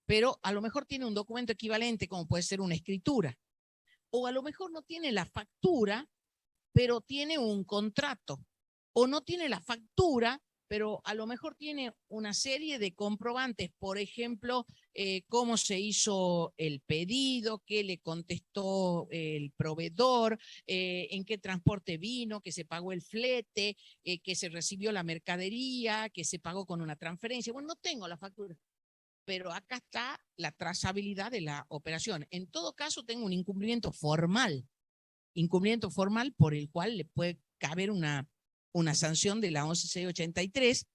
pero a lo mejor tiene un documento equivalente, como puede ser una escritura. O a lo mejor no tiene la factura, pero tiene un contrato. O no tiene la factura, pero a lo mejor tiene una serie de comprobantes, por ejemplo, cómo se hizo el pedido, qué le contestó el proveedor, en qué transporte vino, que se pagó el flete, que se recibió la mercadería, que se pagó con una transferencia. Bueno, no tengo la factura, pero acá está la trazabilidad de la operación. En todo caso, tengo un incumplimiento formal por el cual le puede caber una sanción de la 11683,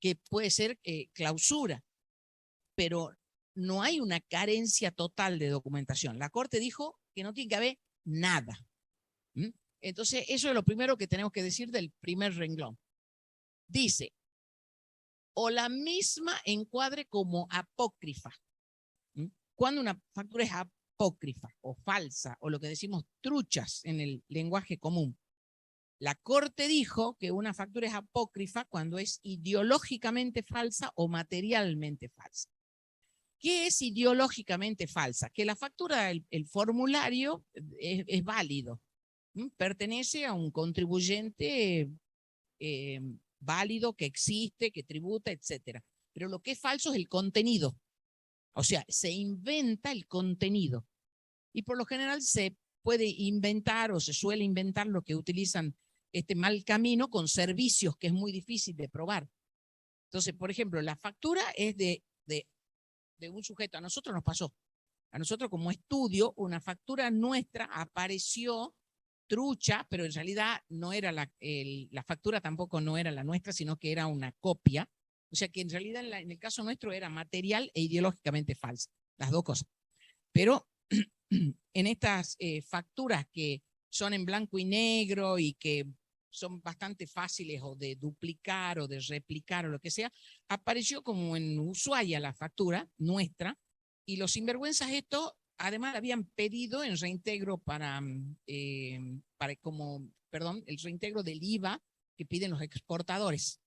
que puede ser clausura, pero no hay una carencia total de documentación. La Corte dijo que no tiene que haber nada. Entonces, eso es lo primero que tenemos que decir del primer renglón. Dice, o la misma encuadre como apócrifa. Cuando una factura es apócrifa o falsa, o lo que decimos truchas en el lenguaje común. La Corte dijo que una factura es apócrifa cuando es ideológicamente falsa o materialmente falsa. ¿Qué es ideológicamente falsa? Que la factura, el formulario es válido, pertenece a un contribuyente válido, que existe, que tributa, etc. Pero lo que es falso es el contenido. O sea, se inventa el contenido. Y por lo general se puede inventar o se suele inventar lo que utilizan este mal camino con servicios que es muy difícil de probar. Entonces, por ejemplo, la factura es de un sujeto. A nosotros nos pasó. A nosotros como estudio, una factura nuestra apareció trucha, pero en realidad no era la factura tampoco no era la nuestra, sino que era una copia. O sea que en realidad en el caso nuestro era material e ideológicamente falsa. Las dos cosas. Pero en estas facturas que son en blanco y negro y que son bastante fáciles o de duplicar o de replicar o lo que sea, apareció como en Ushuaia la factura nuestra, y los sinvergüenzas esto además habían pedido en reintegro el reintegro del IVA que piden los exportadores.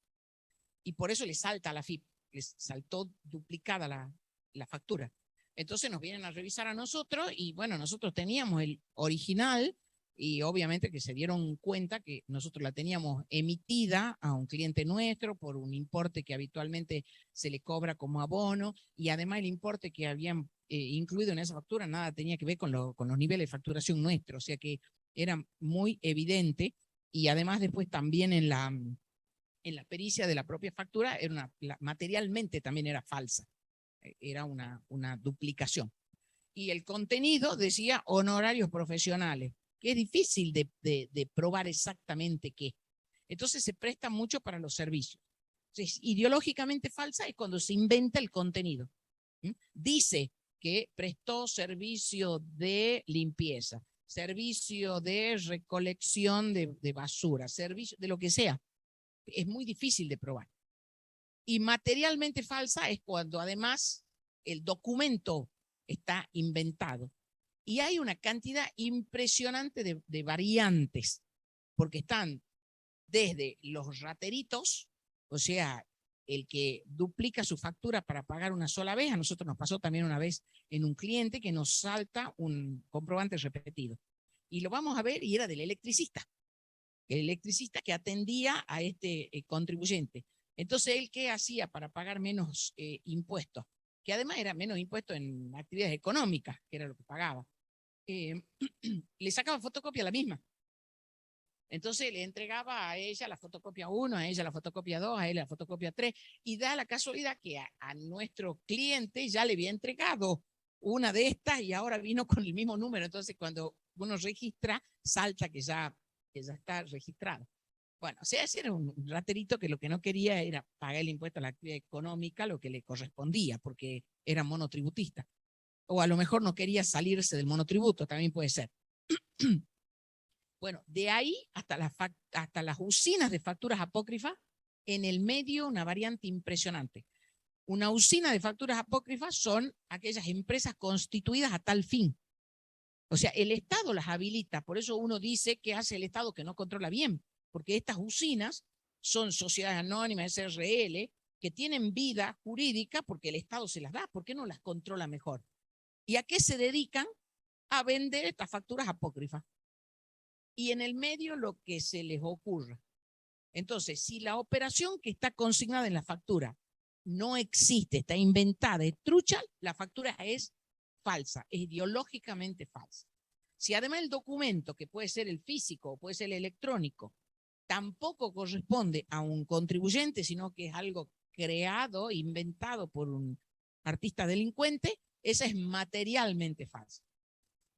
Y por eso les salta a la FIP, les saltó duplicada la factura. Entonces nos vienen a revisar a nosotros y bueno, nosotros teníamos el original y obviamente que se dieron cuenta que nosotros la teníamos emitida a un cliente nuestro por un importe que habitualmente se le cobra como abono, y además el importe que habían incluido en esa factura nada tenía que ver con los niveles de facturación nuestros, o sea que era muy evidente, y además después también en la pericia de la propia factura era materialmente también era falsa, era una duplicación. Y el contenido decía honorarios profesionales, que es difícil de probar exactamente qué. Entonces se presta mucho para los servicios. Entonces, ideológicamente falsa es cuando se inventa el contenido. Dice que prestó servicio de limpieza, servicio de recolección de basura, servicio de lo que sea. Es muy difícil de probar. Y materialmente falsa es cuando además el documento está inventado. Y hay una cantidad impresionante de variantes, porque están desde los rateritos, o sea, el que duplica su factura para pagar una sola vez. A nosotros nos pasó también una vez en un cliente que nos salta un comprobante repetido. Y lo vamos a ver, y era del electricista. El electricista que atendía a este contribuyente. Entonces, ¿él qué hacía para pagar menos impuestos? Que además era menos impuestos en actividades económicas, que era lo que pagaba. Le sacaba fotocopia a la misma. Entonces le entregaba a ella la fotocopia 1, a ella la fotocopia 2, a él la fotocopia 3, y da la casualidad que a nuestro cliente ya le había entregado una de estas y ahora vino con el mismo número. Entonces cuando uno registra, salta que ya está registrado. Bueno, o sea, ese era un raterito que lo que no quería era pagar el impuesto a la actividad económica, lo que le correspondía, porque era monotributista. O a lo mejor no quería salirse del monotributo, también puede ser. Bueno, de ahí hasta las usinas de facturas apócrifas, en el medio una variante impresionante. Una usina de facturas apócrifas son aquellas empresas constituidas a tal fin. O sea, el Estado las habilita, por eso uno dice que hace el Estado que no controla bien, porque estas usinas son sociedades anónimas, SRL, que tienen vida jurídica porque el Estado se las da. ¿Por qué no las controla mejor? ¿Y a qué se dedican? A vender estas facturas apócrifas. Y en el medio lo que se les ocurra. Entonces, si la operación que está consignada en la factura no existe, está inventada, es trucha, la factura es falsa, es ideológicamente falsa. Si además el documento, que puede ser el físico o puede ser el electrónico, tampoco corresponde a un contribuyente, sino que es algo creado, inventado por un artista delincuente, esa es materialmente falsa.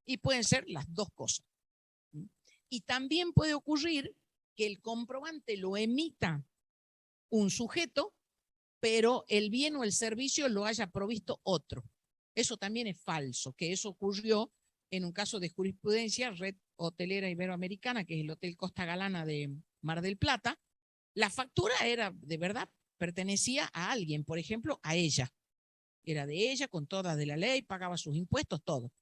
Y pueden ser las dos cosas. Y también puede ocurrir que el comprobante lo emita un sujeto, pero el bien o el servicio lo haya provisto otro. Eso también es falso, que eso ocurrió en un caso de jurisprudencia, Red Hotelera Iberoamericana, que es el Hotel Costa Galana de Mar del Plata. La factura era, de verdad, pertenecía a alguien, por ejemplo, a ella. Era de ella, con todas de la ley, pagaba sus impuestos, todo.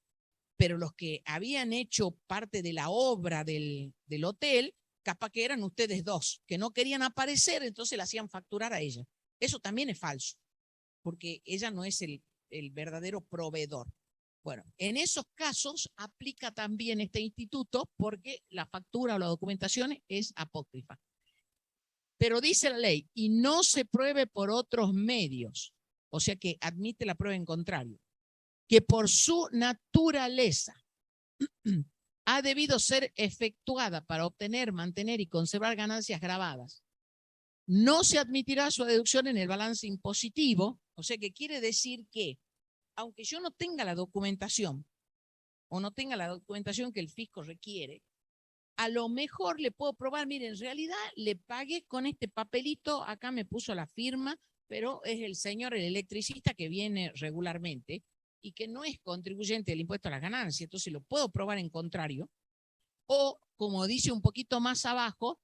Pero los que habían hecho parte de la obra del hotel, capaz que eran ustedes dos, que no querían aparecer, entonces la hacían facturar a ella. Eso también es falso, porque ella no es el verdadero proveedor. Bueno, en esos casos aplica también este instituto porque la factura o la documentación es apócrifa. Pero dice la ley, y no se pruebe por otros medios, o sea que admite la prueba en contrario, que por su naturaleza ha debido ser efectuada para obtener, mantener y conservar ganancias grabadas. No se admitirá su deducción en el balance impositivo, o sea que quiere decir que, aunque yo no tenga la documentación, o no tenga la documentación que el fisco requiere, a lo mejor le puedo probar, mire, en realidad le pagué con este papelito, acá me puso la firma, pero es el señor, el electricista que viene regularmente y que no es contribuyente del impuesto a las ganancias, entonces lo puedo probar en contrario. O, como dice un poquito más abajo,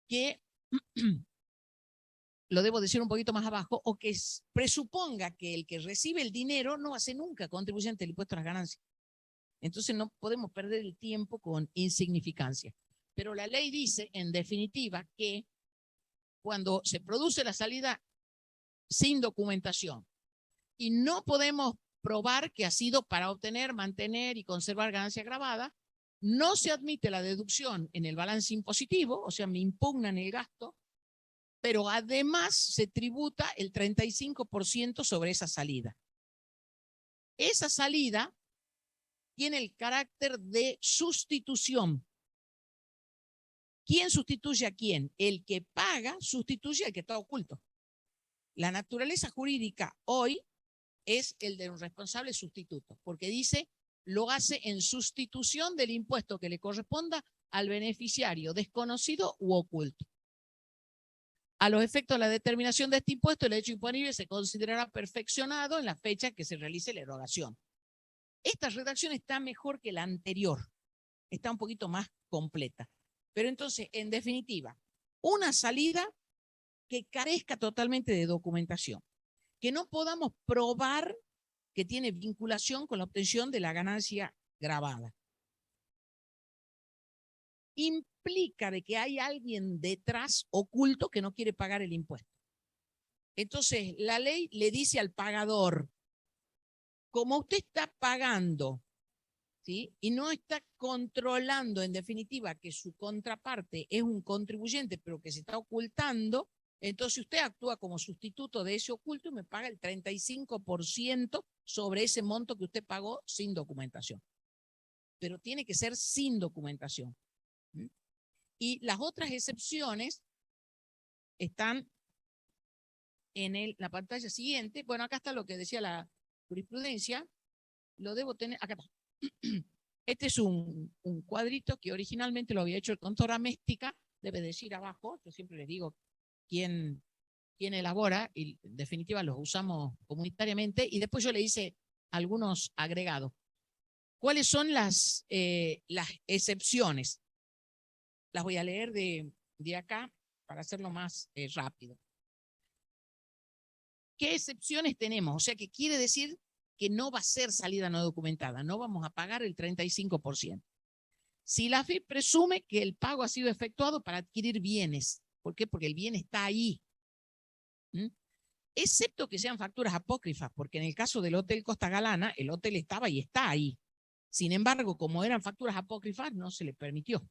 que lo debo decir un poquito más abajo, o que presuponga que el que recibe el dinero no hace nunca contribuyente del impuesto a las ganancias. Entonces no podemos perder el tiempo con insignificancia. Pero la ley dice, en definitiva, que cuando se produce la salida sin documentación y no podemos probar que ha sido para obtener, mantener y conservar ganancia grabada, no se admite la deducción en el balance impositivo, o sea, me impugnan el gasto, pero además se tributa el 35% sobre esa salida. Esa salida tiene el carácter de sustitución. ¿Quién sustituye a quién? El que paga sustituye al que está oculto. La naturaleza jurídica hoy es el de un responsable sustituto, porque dice, lo hace en sustitución del impuesto que le corresponda al beneficiario desconocido u oculto. A los efectos de la determinación de este impuesto, el hecho imponible se considerará perfeccionado en la fecha que se realice la erogación. Esta redacción está mejor que la anterior, está un poquito más completa. Pero entonces, en definitiva, una salida que carezca totalmente de documentación, que no podamos probar que tiene vinculación con la obtención de la ganancia gravada. Implica de que hay alguien detrás oculto que no quiere pagar el impuesto. Entonces, la ley le dice al pagador, como usted está pagando, ¿sí?, y no está controlando, en definitiva, que su contraparte es un contribuyente, pero que se está ocultando, entonces usted actúa como sustituto de ese oculto y me paga el 35% sobre ese monto que usted pagó sin documentación. Pero tiene que ser sin documentación. Y las otras excepciones están en la pantalla siguiente. Bueno, acá está lo que decía la jurisprudencia. Lo debo tener, acá está. Este es un cuadrito que originalmente lo había hecho el contador Améstica. Debe decir abajo, yo siempre les digo quién elabora, y en definitiva los usamos comunitariamente, y después yo le hice algunos agregados. ¿Cuáles son las excepciones? Las voy a leer de acá para hacerlo más rápido. ¿Qué excepciones tenemos? O sea, que quiere decir que no va a ser salida no documentada, no vamos a pagar el 35%. Si la AFIP presume que el pago ha sido efectuado para adquirir bienes, ¿por qué? Porque el bien está ahí. Excepto que sean facturas apócrifas, porque en el caso del Hotel Costa Galana, el hotel estaba y está ahí. Sin embargo, como eran facturas apócrifas, no se le permitió.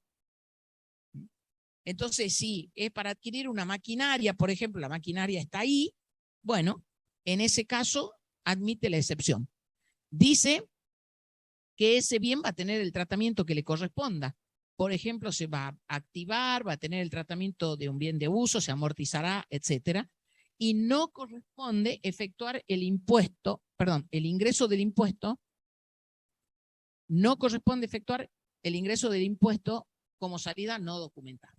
Entonces, si es para adquirir una maquinaria, por ejemplo, la maquinaria está ahí, bueno, en ese caso admite la excepción. Dice que ese bien va a tener el tratamiento que le corresponda. Por ejemplo, se va a activar, va a tener el tratamiento de un bien de uso, se amortizará, etcétera, y no corresponde efectuar el impuesto, perdón, el ingreso del impuesto, no corresponde efectuar el ingreso del impuesto como salida no documentada.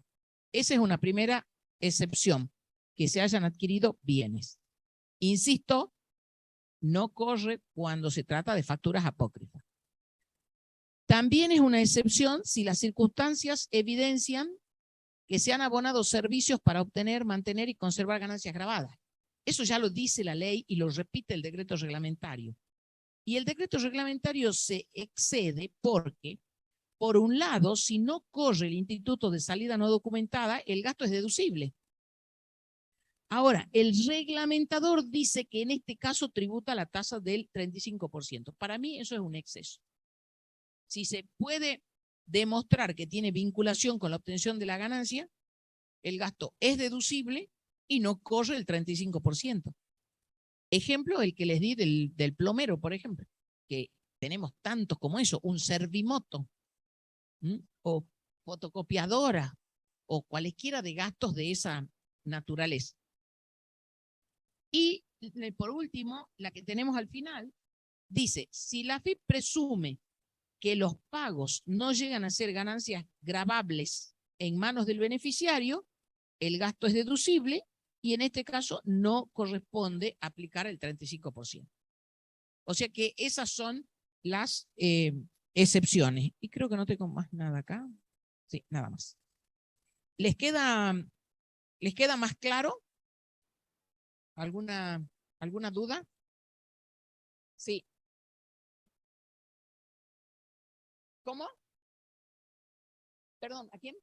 Esa es una primera excepción, que se hayan adquirido bienes. Insisto, no corre cuando se trata de facturas apócrifas. También es una excepción si las circunstancias evidencian que se han abonado servicios para obtener, mantener y conservar ganancias gravadas. Eso ya lo dice la ley y lo repite el decreto reglamentario. Y el decreto reglamentario se excede porque, por un lado, si no corre el instituto de salida no documentada, el gasto es deducible. Ahora, el reglamentador dice que en este caso tributa la tasa del 35%. Para mí eso es un exceso. Si se puede demostrar que tiene vinculación con la obtención de la ganancia, el gasto es deducible y no corre el 35%. Ejemplo, el que les di del plomero, por ejemplo, que tenemos tantos como eso, un servimoto, o fotocopiadora, o cualesquiera de gastos de esa naturaleza. Y por último, la que tenemos al final, dice, si la AFIP presume que los pagos no llegan a ser ganancias gravables en manos del beneficiario, el gasto es deducible y en este caso no corresponde aplicar el 35%. O sea que esas son las excepciones. Y creo que no tengo más nada acá. Sí, nada más. ¿Les queda más claro? ¿Alguna duda? Sí. ¿Cómo? Perdón, ¿a quién?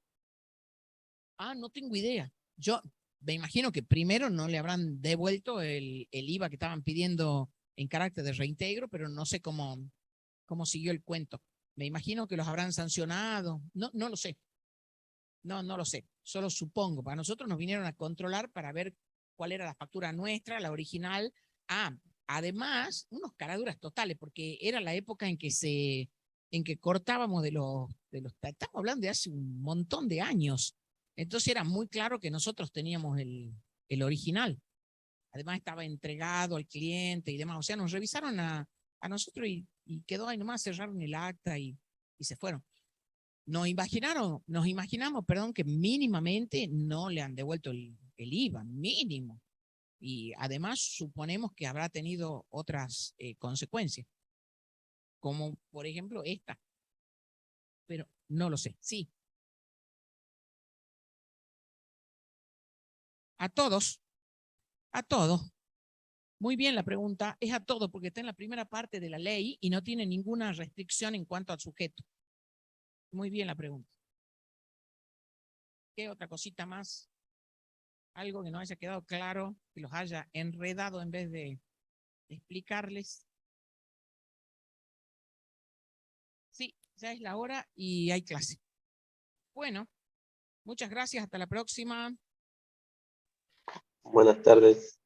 Ah, no tengo idea. Yo me imagino que primero no le habrán devuelto el IVA que estaban pidiendo en carácter de reintegro, pero no sé cómo siguió el cuento. Me imagino que los habrán sancionado. No, no lo sé. No, no lo sé. Solo supongo. Para nosotros nos vinieron a controlar para ver cuál era la factura nuestra, la original. Ah, además, unos caraduras totales, porque era la época en que cortábamos estamos hablando de hace un montón de años. Entonces era muy claro que nosotros teníamos el original. Además estaba entregado al cliente y demás. O sea, nos revisaron a nosotros y quedó ahí nomás, cerraron el acta y se fueron. Nos imaginamos, perdón, que mínimamente no le han devuelto el IVA, mínimo. Y además suponemos que habrá tenido otras consecuencias, como por ejemplo esta, pero no lo sé. Sí, a todos, a todos. Muy bien la pregunta, es a todos porque está en la primera parte de la ley y no tiene ninguna restricción en cuanto al sujeto. Muy bien la pregunta. ¿Qué otra cosita más? Algo que no haya quedado claro, que los haya enredado en vez de explicarles. Sí, ya es la hora y hay clase. Bueno, muchas gracias. Hasta la próxima. Buenas tardes.